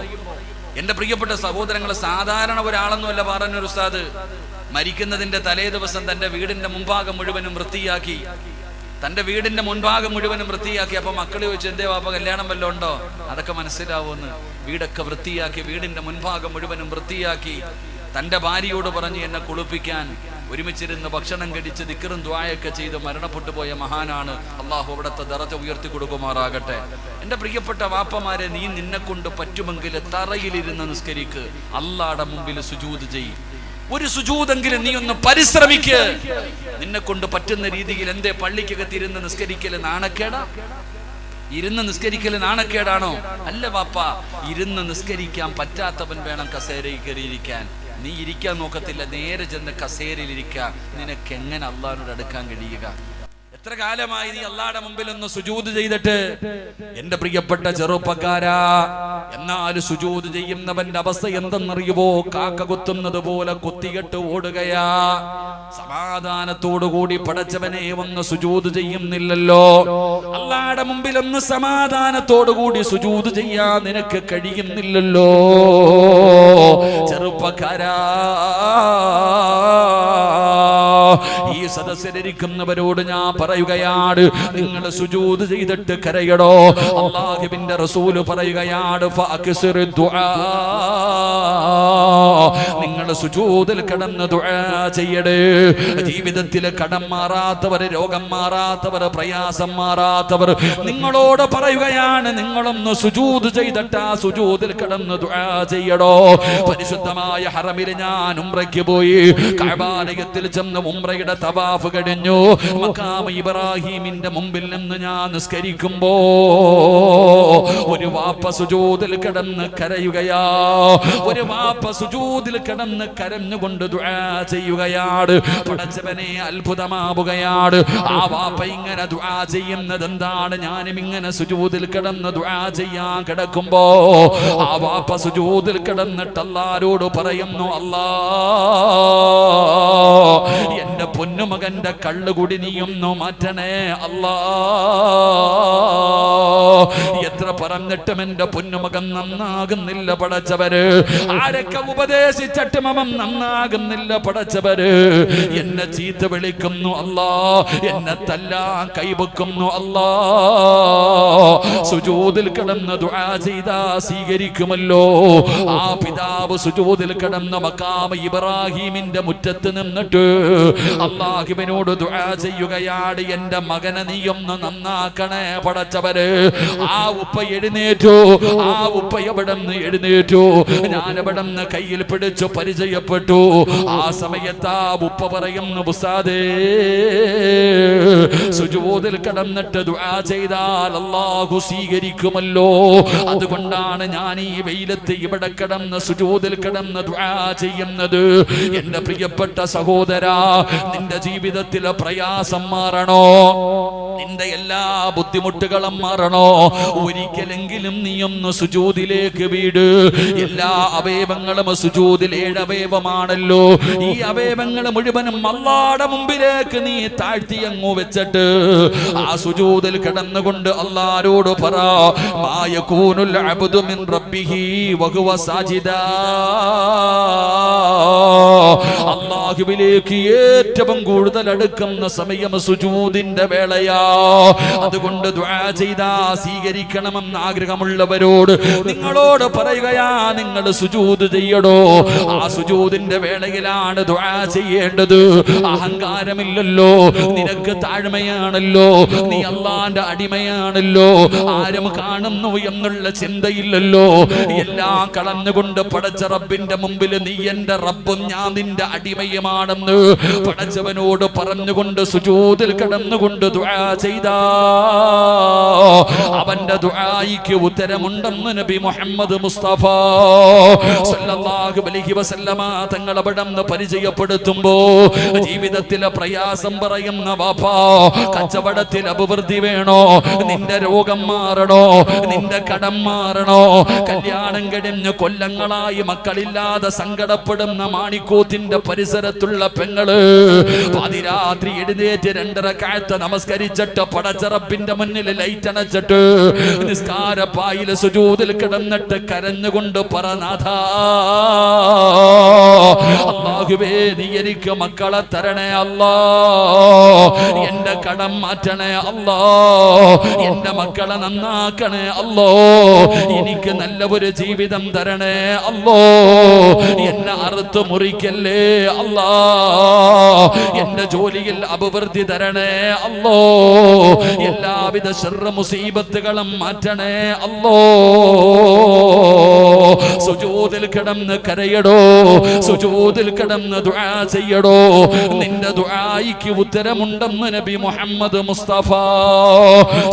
എന്റെ പ്രിയപ്പെട്ട സഹോദരങ്ങൾ, സാധാരണ ഒരാളെന്നുമല്ല പറഞ്ഞൊരു ഉസ്താദ് മരിക്കുന്നതിന്റെ തലേ ദിവസം തന്റെ വീടിന്റെ മുൻഭാഗം മുഴുവനും വൃത്തിയാക്കി. അപ്പൊ മക്കള് ചോദിച്ചു, എന്തേ വാപ്പ കല്യാണം വല്ലതും ഉണ്ടോ? അതൊക്കെ മനസ്സിലാവുമെന്ന്. വീടൊക്കെ വൃത്തിയാക്കി, വീടിന്റെ മുൻഭാഗം മുഴുവനും വൃത്തിയാക്കി. തന്റെ ഭാര്യയോട് പറഞ്ഞ് എന്നെ കുളിപ്പിക്കാൻ. ഒരുമിച്ചിരുന്ന് ഭക്ഷണം കഴിച്ച് ദിക്റും ദുആയൊക്കെ ചെയ്ത് മരണപ്പെട്ടു പോയ മഹാനാണ്. അള്ളാഹു അവിടുത്തെ ദറജ ഉയർത്തി കൊടുക്കുമാറാകട്ടെ. എന്റെ പ്രിയപ്പെട്ട വാപ്പമാരെ, നീ നിന്നെ കൊണ്ട് പറ്റുമെങ്കിൽ തറയിലിരുന്ന് നിസ്കരിക്ക്, അള്ളാഹുടെ മുമ്പിൽ സുജൂദ് ചെയ്യ്. ഒരു സുജൂദെങ്കിലും നീ ഒന്ന് പരിശ്രമിക്ക്. നിന്നെ കൊണ്ട് പറ്റുന്ന രീതിയിൽ. എന്തേ പള്ളിക്കകത്ത് ഇരുന്ന് നിസ്കരിക്കല് നാണക്കേടാ? ഇരുന്ന് നിസ്കരിക്കല് നാണക്കേടാണോ? അല്ല വാപ്പ, ഇരുന്ന് നിസ്കരിക്കാൻ പറ്റാത്തവൻ വേണം കസേരയിൽ കയറിയിരിക്കാൻ. നീ ഇരിക്കാൻ നോക്കത്തില്ല, നേരെ ചെന്ന് കസേരയിൽ ഇരിക്കുക. നിനക്ക് എങ്ങനെ അള്ളാഹിനോട് അടുക്കാൻ കഴിയുക? എത്ര കാലമായി നീ അള്ളാഹുടെ മുമ്പിൽ ഒന്ന് സുജൂദ് ചെയ്തിട്ട്? എന്റെ പ്രിയപ്പെട്ട ചെറുപ്പക്കാരാ, എന്നാൽ സുജൂദ് ചെയ്യുന്നവന്റെ അവസ്ഥ എന്തെന്നറിയുവോ? കാക്ക കുത്തുന്നത് പോലെ കുത്തികെട്ട് ഓടുകയാ. സമാധാനത്തോടുകൂടി പടച്ചവനെ ഒന്ന് സുജൂദ് ചെയ്യുന്നില്ലല്ലോ. അള്ളാഹുടെ മുമ്പിൽ ഒന്ന് സമാധാനത്തോടുകൂടി സുജൂദ് ചെയ്യാൻ നിനക്ക് കഴിയുന്നില്ലല്ലോ. ചെറുപ്പക്കാരാ, ഈ സദസ്സിലിരിക്കുന്നവരോട് ഞാൻ പറയുകയാണ്, നിങ്ങൾ സുജൂദ് ചെയ്തിട്ട് കരയടോ. അല്ലാഹുവിന്റെ റസൂല് പറയുകയാണ്, ഫഅക്സിറു ദുആ, നിങ്ങൾ സുജൂദിൽ കിടന്ന് ദുആ ചെയ്യടേ. ജീവിതത്തിൽ കടം മാറാത്തവർ, രോഗം മാറാത്തവർ, പ്രയാസം മാറാത്തവർ, നിങ്ങളോട് പറയുകയാണ്, നിങ്ങളൊന്ന് സുജൂദ് ചെയ്തിട്ട് ആ സുജൂദിൽ കിടന്ന് ദുആ ചെയ്യടോ. പരിശുദ്ധമായ ഹറമിൽ ഞാൻ ഉംറയ്ക്ക് പോയി. കഅബാലയത്തിൽ ചെന്ന് ഉംറയുടെ തവാഫ് കഴിഞ്ഞു. മഖാം ഇബ്രാഹിമിന്റെ മുമ്പിൽ നിന്ന് ഞാൻ നിസ്കരിക്കുമ്പോ ഒരു വാപ്പ സുജൂദിൽ കിടന്ന് കരയുകയാ. ഒരു വാപ്പ സുജൂദിൽ കിടന്ന് കരഞ്ഞുകൊണ്ട് ദുആ ചെയ്യുകയാണ്. പടച്ചവനെ, അത്ഭുതമാവുകയാണ്. ആ വാപ്പ ഇങ്ങനെ ദുആ ചെയ്യുന്നത് എന്താണ്? ഞാനും ഇങ്ങനെ സുജൂദിൽ കിടന്ന് ദുആ ചെയ്യാൻ കിടക്കുമ്പോ ആ വാപ്പ സുജൂദിൽ കിടന്നിട്ട് അല്ലാഹുവോട് പറയുന്നു, അല്ലാ, എന്റെ പൊന്നുമകന്റെ കള്ളുകുടി നീയൊന്നു മാറ്റണേ അല്ലാ. എത്ര പറഞ്ഞിട്ടും എന്റെ പൊന്നുമകൻ നന്നാകുന്നില്ല പടച്ചവര്. ആരൊക്കെ ഉപദേശിച്ചിട്ടും അവൻ നന്നാകുന്നില്ല പടച്ചവര്. എന്നെ ചീത്ത വിളിക്കുന്നു അല്ലാ, എന്നെ തല്ലാൻ കൈവെക്കുന്നു അല്ലാ. സുജൂദിൽ കിടന്ന് ദുആ ചെയ്താ സ്വീകരിക്കുമല്ലോ. ആ പിതാവ് സുജൂദിൽ കിടന്ന മഖാം ഇബ്രാഹിമിന്റെ മുറ്റത്ത് നിന്നിട്ട് അല്ലാഹുവിനോട് ദുആ ചെയ്യുകയാണ്, എന്റെ മകനെ നീയൊന്ന് നന്നാക്കണേ പടച്ചവര്. ആ ഉപ്പ എഴുന്നേറ്റു. ആ ഉപ്പ എവിടെന്ന് എഴുന്നേറ്റു. ഞാൻ എവിടെന്ന് കയ്യിൽ പിടിച്ചു പരിചയപ്പെട്ടു. ആ സമയത്ത് ആ ഉപ്പ പറയുന്നു, ഉസ്താദേ, സുജൂദിൽ കിടന്നിട്ട് ദുആ ചെയ്താൽ അല്ലാഹു സ്വീകരിക്കുമല്ലോ. അതുകൊണ്ടാണ് ഞാൻ ഈ വെയിലത്ത് ഇവിടെ കിടന്ന് സുജൂദിൽ കിടന്ന് ദുആ ചെയ്യുന്നത്. എന്റെ പ്രിയപ്പെട്ട സഹോദരാ, നിന്റെ ജീവിതത്തിലെ പ്രയാസം മാറണോ? നിന്റെ എല്ലാ ബുദ്ധിമുട്ടുകളും മാറണോ? ഒരിക്കലെങ്കിലും നീ ഒന്ന് സുജൂദിലേക്ക് വീട്. എല്ലാ അവയവങ്ങളും സുജൂദിൽ 7 അവയവമാണല്ലോ. ഈ അവയവങ്ങൾ മുഴുവനും അല്ലാഹുവിന്റെ മുമ്പിലേക്ക് നീ താഴ്ത്തി അങ്ങ് വെച്ചിട്ട് ആ സുജൂദിൽ കിടന്നുകൊണ്ട് അല്ലാഹുവോട് പറ, മാ യകൂനുൽ അബ്ദു മിൻ റബ്ബിഹി വഹുവ സാജിദാ. അല്ലാഹുവിലേക്ക് ഏറ്റവും കൂടുതൽ അടുക്കുന്ന സമയം സുജൂദിന്റെ വേളയാ. അതുകൊണ്ട് ദുആ ചെയ്താ സ്വീകരിക്കണമെന്ന് ആഗ്രഹമുള്ളവരോട് നിങ്ങളോട് പറയുകയാ, നിങ്ങൾ സുജൂദ് ചെയ്യടോ. ആ സുജൂദിന്റെ വേളയിലാണ് ദുആ ചെയ്യേണ്ടത്. അഹങ്കാരമില്ലല്ലോ, നിനക്ക് താഴ്മയാണല്ലോ, നീ അല്ലാഹുവിന്റെ അടിമയാണല്ലോ, ആരും കാണുന്നു എന്നുള്ള ചിന്തയില്ലല്ലോ. എല്ലാം കളഞ്ഞുകൊണ്ട് പടച്ച റബ്ബിന്റെ മുമ്പിൽ നീ എന്റെ റബ്ബും ഞാൻ നിന്റെ അടിമയുമാണെന്ന് പടച്ചവനോട് പറഞ്ഞുകൊണ്ട് സുജൂദിൽ കിടന്നുകൊണ്ട് ദുആ ചെയ്താ അവന്റെ ദുആയിക്ക് ഉത്തരമുണ്ടെന്ന് നബി മുഹമ്മദ് മുസ്തഫ സല്ലല്ലാഹു അലൈഹി വസല്ലമ തങ്ങൾ അവിടുന്ന് പരിചയപ്പെടുത്തുമ്പോ ജീവിതത്തിലെ പ്രയാസം പറയുന്ന വാപ്പാ, കച്ചവടത്തിൽ അഭിവൃദ്ധി വേണോ, നിന്റെ രോഗം മാറണോ, നിന്റെ കടം മാറണോ, കല്യാണം കഴിഞ്ഞ് കൊല്ലങ്ങളായി മക്കളില്ലാതെ സങ്കടപ്പെടുന്ന മാണിക്കോത്തിന്റെ പരിസരത്തുള്ള പെങ്ങള് പാതിരാത്രി എഴുന്നേറ്റ് 2 റക്അത്ത് നമസ്കരിച്ചിട്ട് പടച്ച റബ്ബിന്റെ മുന്നിൽ ലൈറ്റ് അണച്ചിട്ട് നിസ്കാരപ്പായിൽ സുജൂദിൽ കിടന്നിട്ട് കരഞ്ഞുകൊണ്ട് പറനാഥാ, അല്ലാഹുവേ നീ എനിക്ക് മക്കളെ തരണേ അല്ലാ, എന്റെ കടം മാറ്റണേ അല്ലാ, എന്റെ മക്കളെ നന്നാക്കണേ അല്ലോ, എനിക്ക് നല്ല ഒരു ജീവിതം തരണേ അല്ലോ, എന്നെ അറുത്ത് മുറിക്കല്ലേ അല്ലാ, എന്റെ ജോലിയിൽ അഭിവൃദ്ധി തരണേ അല്ലോ, എല്ലാവിധ ശർറ മുസീബത്തുകളും മാറ്റണേ അല്ലോ. സുജൂദിൽ കിടന്ന് കരയടോ, സുജൂദിൽ കിടന്ന് ദുആ ചെയ്യടോ, നിന്റെ ദുആയിക്ക് ഉത്തരമുണ്ടെന്ന് നബി മുഹമ്മദ് മുസ്തഫ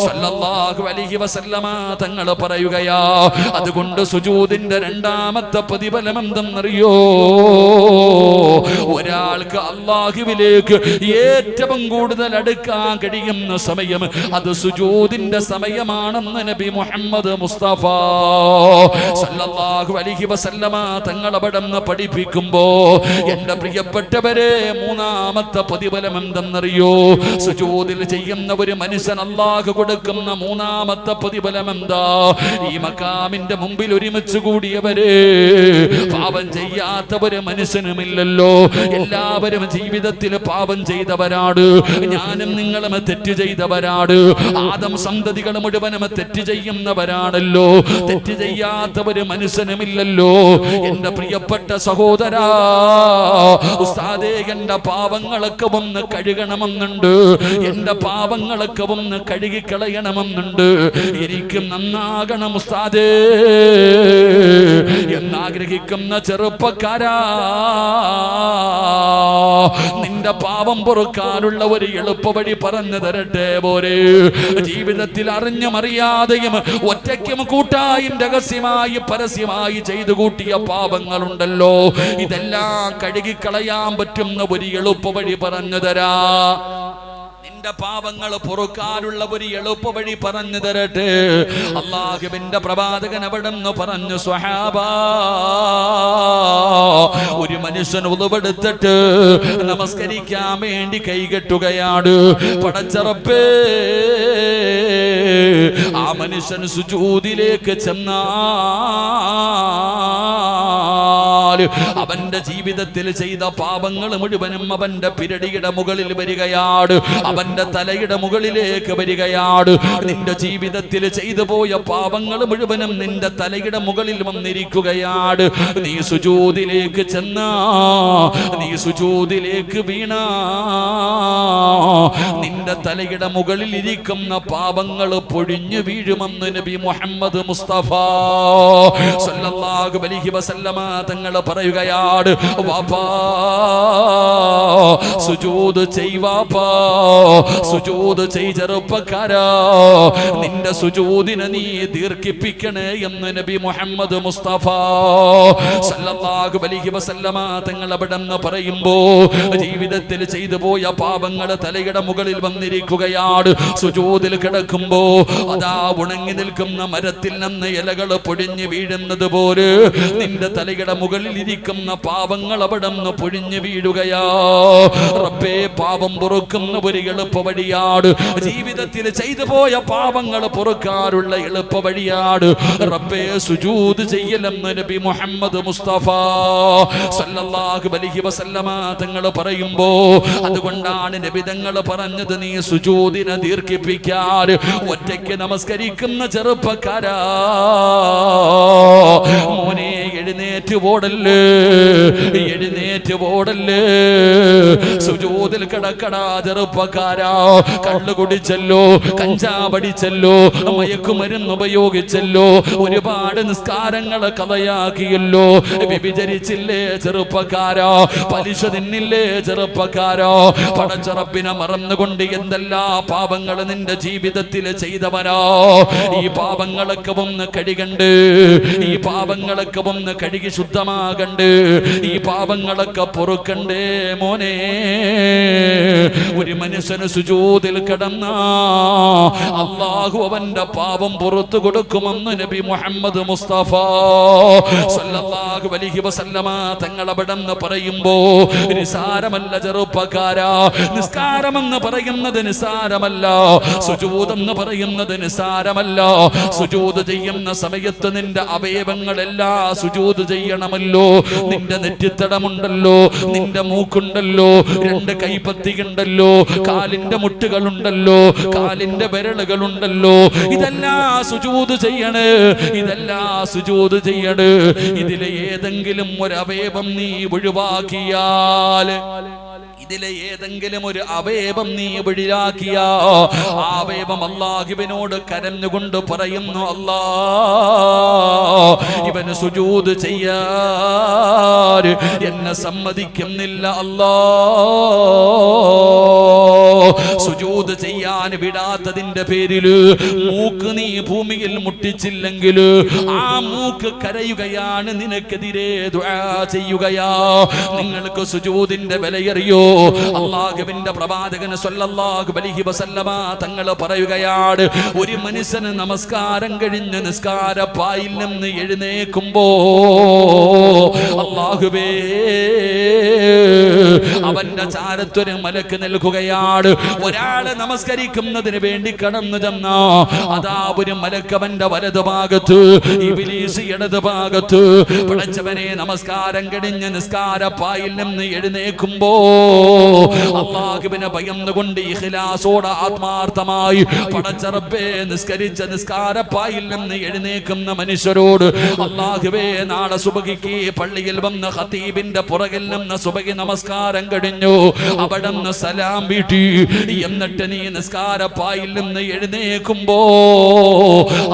സല്ലല്ലാഹു അലൈഹി വസല്ലമ തങ്ങൾ പറയുകയാ. അതുകൊണ്ട് സുജൂദിന്റെ രണ്ടാമത്തെ പ്രതിഫലം എന്തെന്നറിയോ? ഒരാൾക്ക് അല്ലാഹുവിലേക്ക് ഏറ്റവും കൂടുതൽ അടുക്കാൻ കഴിയുന്ന സമയം അത് സുജൂദിന്റെ സമയമാണെന്ന് നബി മുഹമ്മദ് മുസ്തഫ സല്ലല്ലാഹു അലൈഹി വസല്ലമ തങ്ങൾ അവിടുന്ന് പഠിപ്പിക്കുമ്പോ എന്റെ പ്രിയപ്പെട്ടവരെ, മൂന്നാമത്തെ പ്രതിഫലം എന്തെന്നറിയോ? സുജൂദിൽ ചെയ്യുന്ന ഒരു മനുഷ്യൻ അല്ലാഹു കൊടുക്കുന്ന മൂന്നാമത്തെ പ്രതിഫലം എന്താ? ഈ മഖാമിന്റെ മുമ്പിൽ ഒരുമിച്ച് കൂടിയവരെ, പാപം ചെയ്യാത്ത ഒരു മനുഷ്യനുമില്ലല്ലോ. എല്ലാവരും ജീവിതത്തിൽ പാപം ചെയ്തവരാണ്. ഞാനും നിങ്ങളും തെറ്റ് ചെയ്തവരാണ്. ആദം സന്തതികൾ മുഴുവനും തെറ്റ് ചെയ്യുന്നവരാണല്ലോ. തെറ്റ് ചെയ്യാത്ത ഒരു മനുഷ്യനുമില്ലല്ലോ. എന്റെ പ്രിയപ്പെട്ട സഹോദരാ, ഉസ്താദേ, എന്റെ പാപങ്ങളൊക്കെ ഒന്ന് കഴുകണമെന്നുണ്ട്, എന്റെ പാപങ്ങളൊക്കെ ഒന്ന് കഴുകിക്കളയണമെന്നുണ്ട്, എനിക്ക് നന്നാകണം ഉസ്താദേ എന്നാഗ്രഹിക്കുന്ന ചെറുപ്പക്കാരാ, നിന്റെ പാപം പൊറുക്കാനുള്ള ഒരു എളുപ്പവഴി പറഞ്ഞു തരട്ടെ പോരെ? ജീവിതത്തിൽ അറിഞ്ഞും അറിയാതെയും ഒറ്റയ്ക്കും കൂട്ടായും രഹസ്യമായി പരസ്യമായി ചെയ്തു കൂട്ടിയ പാപങ്ങളുണ്ടല്ലോ, ഇതെല്ലാം കഴുകിക്കളയാൻ പറ്റുന്ന ഒരു എളുപ്പവഴി പറഞ്ഞു തരാ. നിന്റെ പാപങ്ങൾ പൊറുക്കാനുള്ള ഒരു എളുപ്പവഴി പറഞ്ഞു തരട്ടെ. അല്ലാഹുവിന്റെ പ്രവാചകൻ അവിടുന്ന് പറഞ്ഞു, സ്വഹാബാ, ഒരു മനുഷ്യൻ ഉളുവെടുത്തിട്ട് നമസ്കരിക്കാൻ വേണ്ടി കൈകെട്ടുകയാണ്. പടച്ച റബ്ബേ, ആ മനുഷ്യൻ സുജൂദിലേക്ക് ചെന്നാൽ അവന്റെ ജീവിതത്തിൽ ചെയ്ത പാപങ്ങൾ മുഴുവനും അവന്റെ പിരടിയുടെ മുകളിൽ വരികയാണ്, അവന്റെ തലയുടെ മുകളിലേക്ക് വരികയാണ്. നിന്റെ ജീവിതത്തിൽ ചെയ്തു പോയ പാപങ്ങൾ മുഴുവനും നിന്റെ തലയുടെ മുകളിൽ വന്നിരിക്കുകയാണ്. നീ സുജൂദിലേക്ക് ചെന്നാ, നീ സുജൂദിലേക്ക് വീണാ, നിന്റെ തലയുടെ മുകളിൽ ഇരിക്കുന്ന പാപങ്ങൾ പൊഴിഞ്ഞു വീഴുമെന്ന് നബി മുഹമ്മദ് മുസ്തഫ സല്ലല്ലാഹു അലൈഹി വസല്ലമ തങ്ങൾ പറയുകയാണ്. വാപ്പാ, സുജൂദ് ചെയ് വാപ്പാ, സുജൂദ് ചെയ് ചെറുപ്പക്കാരാ, നിന്റെ സുജൂദിനെ നീ ദീർഘിപ്പിക്കണേ എന്ന് നബി മുഹമ്മദ് മുസ്തഫ സല്ലല്ലാഹു അലൈഹി വസല്ലമ തങ്ങൾ അവിടുന്ന് പറയുമ്പോ ജീവിതത്തിൽ ചെയ്തു പോയ പാപങ്ങൾ തലയുടെ മുകളിൽ വന്ന് വന്നിരിക്കുകയാണ്. സുജൂദിൽ കിടക്കുമ്പോ അതാ ഉണങ്ങി നിൽക്കുന്ന മരത്തിൽ നിന്ന് ഇലകൾ പൊടിഞ്ഞു വീഴുന്നത് പോലെ നിന്റെ തലയുടെ മുകളിൽ ഇരിക്കുന്ന പാപങ്ങൾ അവിടെ നിന്ന് പൊഴിഞ്ഞു വീഴുകയാ. റബ്ബേ, പാപം പൊറുക്കുന്ന ഒരു എളുപ്പ വഴിയാണ്. ജീവിതത്തിൽ ചെയ്തു പോയ പാപങ്ങൾ പൊറുക്കാനുള്ള എളുപ്പ വഴിയാണ് റബ്ബേ സുജൂദ് ചെയ്യലെന്ന് നബി മുഹമ്മദ് മുസ്തഫ സല്ലല്ലാഹു അലൈഹി വസല്ലമ തങ്ങൾ പറയുമ്പോ അതുകൊണ്ടാണ് നബി തങ്ങൾ പറഞ്ഞത്, നീ സുജൂദിനെ ദീർഘിപ്പിക്കാൻ. ഒറ്റയ്ക്ക് നമസ്കരിക്കുന്ന ചെറുപ്പക്കാരാ, മോനെ എഴുന്നേറ്റ് ഓടല്ലേ, എഴുന്നേറ്റ് ഓടല്ലേ. സുജൂദിൽ കിടക്കടാ ചെറുപ്പക്കാരാ. കള്ളു കുടിച്ചല്ലോ, കഞ്ചാവടിച്ചല്ലോ, മയക്കുമരുന്ന് ഉപയോഗിച്ചല്ലോ, ഒരുപാട് നിസ്കാരങ്ങളെ കഥയാക്കിയല്ലോ, വ്യഭിചരിച്ചില്ലേ ചെറുപ്പക്കാരാ, പലിശ തിന്നില്ലേ ചെറുപ്പക്കാരാ, പടച്ചറപ്പിനെ മറന്നുകൊണ്ട് എന്തെല്ലാം പാപങ്ങൾ നിന്റെ ജീവിതത്തിൽ ചെയ്തവനാ. ഈ പാപങ്ങളൊക്കെ ഒന്ന് കഴുകണ്ട്, ഈ പാപങ്ങളൊക്കെ ഒന്ന് കഴുകി ശുദ്ധമാകണ്ട്, ഈ പാപങ്ങളൊക്കെ പൊറുക്കണ്ടേ മോനെ. ഒരു മനുഷ്യന് സുജൂദിൽ കിടന്ന അല്ലാഹു അവന്റെ പാപം പുറത്തു കൊടുക്കുമെന്ന് നബി മുഹമ്മദ് മുസ്തഫ സല്ലല്ലാഹു അലൈഹി വസല്ലമ തങ്ങൾ അവിടെന്ന് പറയുമ്പോ നിസാരമല്ല ചെറുപ്പക്കാരാ. നിസ്കാരമെന്ന് പറയുന്നത് നിസാരമല്ല, സുജൂദ് എന്ന് പറയുന്നത് നിസാരമല്ല. സുജൂദ് ചെയ്യുന്ന സമയത്ത് നിന്റെ അവയവങ്ങളെല്ലാം സുജൂദ് ചെയ്യണമല്ലോ. നിന്റെ നെറ്റിത്തടമുണ്ടല്ലോ, നിന്റെ മൂക്കുണ്ടല്ലോ, രണ്ട് കൈപ്പത്തിയുണ്ടല്ലോ, കാലിന്റെ മുട്ടുകളുണ്ടല്ലോ, കാലിന്റെ വിരലുകളുണ്ടല്ലോ, ഇതെല്ലാം സുജൂദ് ചെയ്യണ്, ഇതെല്ലാം സുജൂദ് ചെയ്യണ്. ഇതിലെ ഏതെങ്കിലും ഒരു അവയവം നീ ഒഴിവാക്കിയാൽ, ഇതിലെ ഏതെങ്കിലും ഒരു അവയവം നീ ഒഴിവാക്കിയ അവയവം അല്ലാഹുവിനോട് കരഞ്ഞുകൊണ്ട് പറയുന്നു, അല്ലാ ഇവന് സുജൂദ് ചെയ്യാൻ എന്നെ സമ്മതിക്കുന്നില്ല അല്ലാ. സുജൂദ് ചെയ്യാൻ വിടാത്തതിന്റെ പേരില് മൂക്ക് നീ ഭൂമിയിൽ മുട്ടിച്ചില്ലെങ്കിൽ ആ മൂക്ക് കരയുകയാണ്, നിനക്കെതിരെ ദുആ ചെയ്യുകയാ. നിങ്ങൾക്ക് സുജൂദിന്റെ വിലയറിയോ? അല്ലാഹുവിന്റെ പ്രവാചകൻ സല്ലല്ലാഹു അലൈഹി വസല്ലമ തങ്ങൾ പറയുകയാണ്, ഒരു മനുഷ്യന് നമസ്കാരം കഴിഞ്ഞ് നിസ്കാരപ്പായിൽ നിന്ന് എഴുന്നേൽക്കുമ്പോ അല്ലാഹുവേ അവന്റെ ചാരത്തൊരു മലക്ക് നൽകുകയാണ്. ഒരാള് നമസ്കരിക്കുന്നതിന് വേണ്ടി കടന്നു ചെന്ന അതാ ഒരു മലക്ക് അവന്റെ വലതു ഭാഗത്ത്, ഇബ്ലീസ് ഇടതു ഭാഗത്ത്. പടച്ചവനെ, നമസ്കാരം കഴിഞ്ഞ് നിസ്കാരപ്പായിൽ നിന്ന് എഴുന്നേൽക്കുമ്പോ അല്ലാഹുവിനെ ഭയന്നുകൊണ്ട് ഇഖ്ലാസോടെ ആത്മാർത്ഥമായി പടച്ച റബ്ബേ നിസ്കരിച്ച നിസ്കാരപ്പായിൽ നിന്ന് എഴുന്നേൽക്കുന്ന മനുഷ്യരോട് അല്ലാഹുവേ നാളെ സുബഹിക്ക് പള്ളിയിൽ വന്ന് ഖതീബിന്റെ പുറകിൽ നിന്ന് സുബഹി നമസ്കാരം കഴിഞ്ഞു, അവിടെ നിന്ന് സലാം വീട്ടി, എന്നിട്ട് നീ നിസ്കാരപ്പായിൽ നിന്ന് എഴുന്നേൽക്കുമ്പോ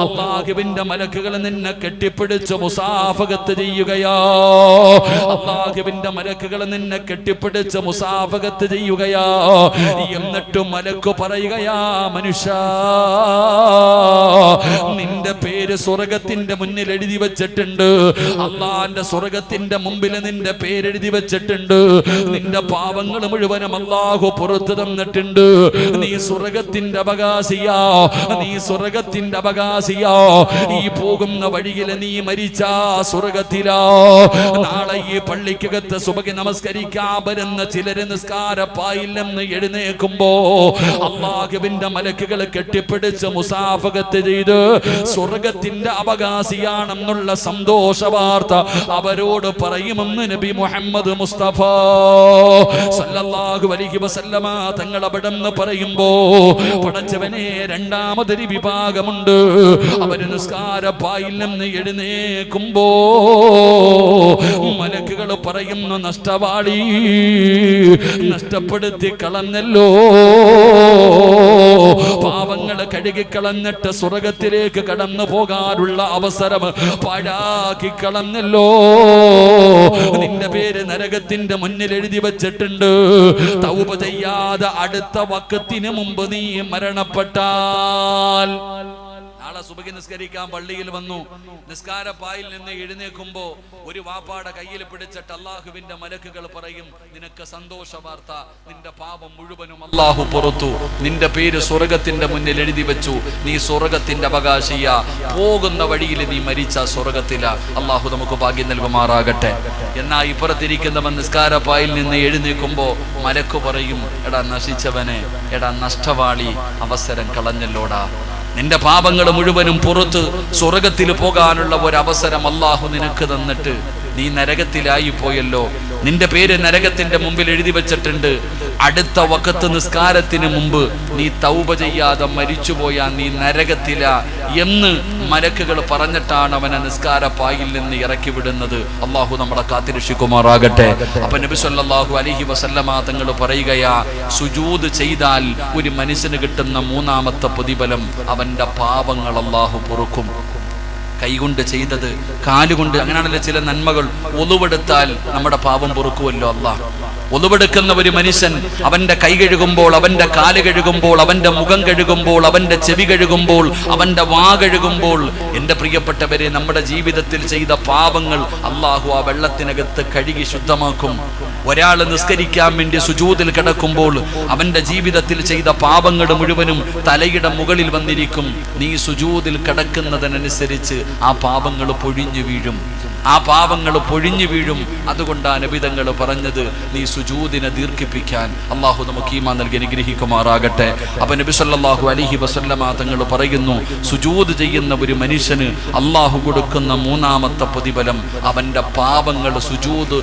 അല്ലാഹുവിന്റെ മലക്കുകൾ നിന്നെ കെട്ടിപ്പിടിച്ച് മുസാഫഹത്ത് ചെയ്യുകയാ. അല്ലാഹുവിന്റെ മലക്കുകൾ നിന്നെ കെട്ടിപ്പിടിച്ച് മുസാഫഹത്ത് ചെയ്യുകയാ. എന്നിട്ട് മലക്ക് പറയുകയാ, മനുഷ്യ നിന്റെ പേര് സ്വർഗത്തിന്റെ മുന്നിൽ എഴുതി വെച്ചിട്ടുണ്ട്, അള്ളാന്റെ സ്വർഗത്തിന്റെ മുമ്പിൽ നിന്റെ പേരെഴുതി വെച്ചിട്ടുണ്ട്, നിന്റെ പാവങ്ങൾ മുഴുവനും അല്ലാഹു പുറത്തു തന്നിട്ടുണ്ട്, നീ സ്വർഗത്തിന്റെ അവകാശിയാ, നീ സ്വർഗത്തിന്റെ അവകാശിയാ. ഈ പോകുന്ന വഴിയിൽ നീ മരിച്ചാ സ്വർഗത്തിലാ. നാളെ ഈ പള്ളിക്കകത്ത് സുബഹി നമസ്കരിക്കാൻ വരുന്ന ചിലര് നിസ്കാരപ്പായിൽ നിന്ന് എഴുന്നേൽക്കുമ്പോ അല്ലാഹുവിന്റെ മലക്കുകൾ കെട്ടിപ്പിടിച്ച് മുസാഫഹത്ത് ചെയ്ത് സ്വർഗത്തിന്റെ അവകാശിയാണെന്നുള്ള സന്തോഷ വാർത്ത അവരോട് പറയുമെന്ന് നബി മുഹമ്മദ് മുസ്തഫ സല്ലല്ലാഹു അലൈഹി വസല്ലമ തങ്ങൾ അവിടെ നിന്ന് പറയുമ്പോ പടച്ചവനെ, രണ്ടാമതൊരു വിഭാഗമുണ്ട്. അവര് നിസ്കാരപ്പായിൽ നിന്ന് എഴുന്നേൽക്കുമ്പോ മലക്കുകൾ പറയുന്നു, നഷ്ടവാളി, നഷ്ടപ്പെടുത്തി കളഞ്ഞല്ലോ, പാവങ്ങൾ കഴുകിക്കളഞ്ഞിട്ട് സ്വർഗത്തിലേക്ക് കടന്നു പോകാനുള്ള അവസരം പാഴാക്കി കളഞ്ഞല്ലോ. നിന്റെ പേര് നരകത്തിന്റെ മുന്നിൽ എഴുതി വെച്ചിട്ടുണ്ട്. തൗബ ചെയ്യാതെ അടുത്ത വഖത്തിന് മുമ്പ് നീ മരണപ്പെട്ടാൽ നാളെ സുബഹി നിസ്കരിക്കാൻ പള്ളിയിൽ വന്നു. നിസ്കാരപ്പായിൽ നിന്ന് എഴുന്നേൽക്കുമ്പോ ഒരു വാപ്പാടെ കയ്യിൽ പിടിച്ചിട്ട് അള്ളാഹുവിന്റെ മലക്കുകൾ പറയും, നിനക്ക് സന്തോഷ വാർത്ത, നിന്റെ പാപം മുഴുവനും അള്ളാഹു പുറത്തു, നിന്റെ പേര് സ്വർഗത്തിന്റെ മുന്നിൽ എഴുതി വെച്ചു, നീ സ്വർഗത്തിന്റെ അവകാശിയ, പോകുന്ന വഴിയിൽ നീ മരിച്ച സ്വർഗത്തില. അള്ളാഹു നമുക്ക് ഭാഗ്യം നൽകുമാറാകട്ടെ. എന്നാ ഇപ്പുറത്തിരിക്കുന്നവൻ നിസ്കാരപ്പായിൽ നിന്ന് എഴുന്നേൽക്കുമ്പോ മലക്ക് പറയും, എടാ നശിച്ചവനെ, എടാ നഷ്ടവാളി, അവസരം കളഞ്ഞല്ലോടാ. നിന്റെ പാപങ്ങൾ മുഴുവനും പുറത്ത് സ്വർഗത്തിൽ പോകാനുള്ള ഒരവസരം അള്ളാഹു നിനക്ക് തന്നിട്ട് നീ നരകത്തിലായി പോയല്ലോ. നിന്റെ പേര് നരകത്തിന്റെ മുമ്പിൽ എഴുതി വെച്ചിട്ടുണ്ട്. അടുത്ത വഖത്ത് നിസ്കാരത്തിന് മുമ്പ് നീ തൗബ ചെയ്യാതെ മരിച്ചുപോയാൽ നീ നരകത്തില എന്ന് മലക്കുകൾ പറഞ്ഞിട്ടാണ് അവനെ നിസ്കാരപ്പായിൽ നിന്ന് ഇറക്കി വിടുന്നത്. അള്ളാഹു നമ്മളെ കാത്തിരക്ഷിക്കുമാറാകട്ടെ. അപ്പൊ നബി സല്ലല്ലാഹു അലൈഹി വസല്ലമ തങ്ങൾ പറയുകയാ, സുജൂദ് ചെയ്താൽ ഒരു മനുഷ്യന് കിട്ടുന്ന മൂന്നാമത്തെ പ്രതിഫലം അവന്റെ പാപങ്ങൾ അള്ളാഹു പൊറുക്കും. കൈകൊണ്ട് ചെയ്തത്, കാലുകൊണ്ട്, അങ്ങനെയാണല്ലോ ചില നന്മകൾ. ഒളുവെടുത്താൽ നമ്മുടെ പാപം പൊറുക്കുമല്ലോ അല്ലാഹ്. ഒളുവെടുക്കുന്ന ഒരു മനുഷ്യൻ അവന്റെ കൈ കഴുകുമ്പോൾ, അവന്റെ കാല് കഴുകുമ്പോൾ, അവന്റെ മുഖം കഴുകുമ്പോൾ, അവന്റെ ചെവി കഴുകുമ്പോൾ, അവന്റെ വാ കഴുകുമ്പോൾ, എന്റെ പ്രിയപ്പെട്ടവരെ, നമ്മുടെ ജീവിതത്തിൽ ചെയ്ത പാപങ്ങൾ അള്ളാഹു ആ വെള്ളത്തിനകത്ത് കഴുകി ശുദ്ധമാക്കും. ഒരാൾ നിസ്കരിക്കാൻ വേണ്ടി സുജൂദിൽ കിടക്കുമ്പോൾ അവന്റെ ജീവിതത്തിൽ ചെയ്ത പാപങ്ങൾ മുഴുവനും തലയുടെ മുകളിൽ വന്നിരിക്കും. നീ സുജൂദിൽ കിടക്കുന്നതിനനുസരിച്ച് ആ പാപങ്ങൾ പൊഴിഞ്ഞു വീഴും, ആ പാപങ്ങൾ പൊഴിഞ്ഞു വീഴും. അതുകൊണ്ടാണ് നബി തങ്ങൾ പറഞ്ഞത്, നീ സുജൂദിനെ ദീർഘിപ്പിക്കാൻ. അള്ളാഹു നമുക്ക് ഈമാൻ നൽകി അനുഗ്രഹിക്കുമാറാകട്ടെ. അപ്പൊ നബി സല്ലല്ലാഹു അലൈഹി വസല്ലമ തങ്ങൾ പറയുന്നു, സുജൂദ് ചെയ്യുന്ന ഒരു മനുഷ്യന് അള്ളാഹു കൊടുക്കുന്ന മൂന്നാമത്തെ പ്രതിഫലം അവന്റെ പാപങ്ങൾ സുജൂദ്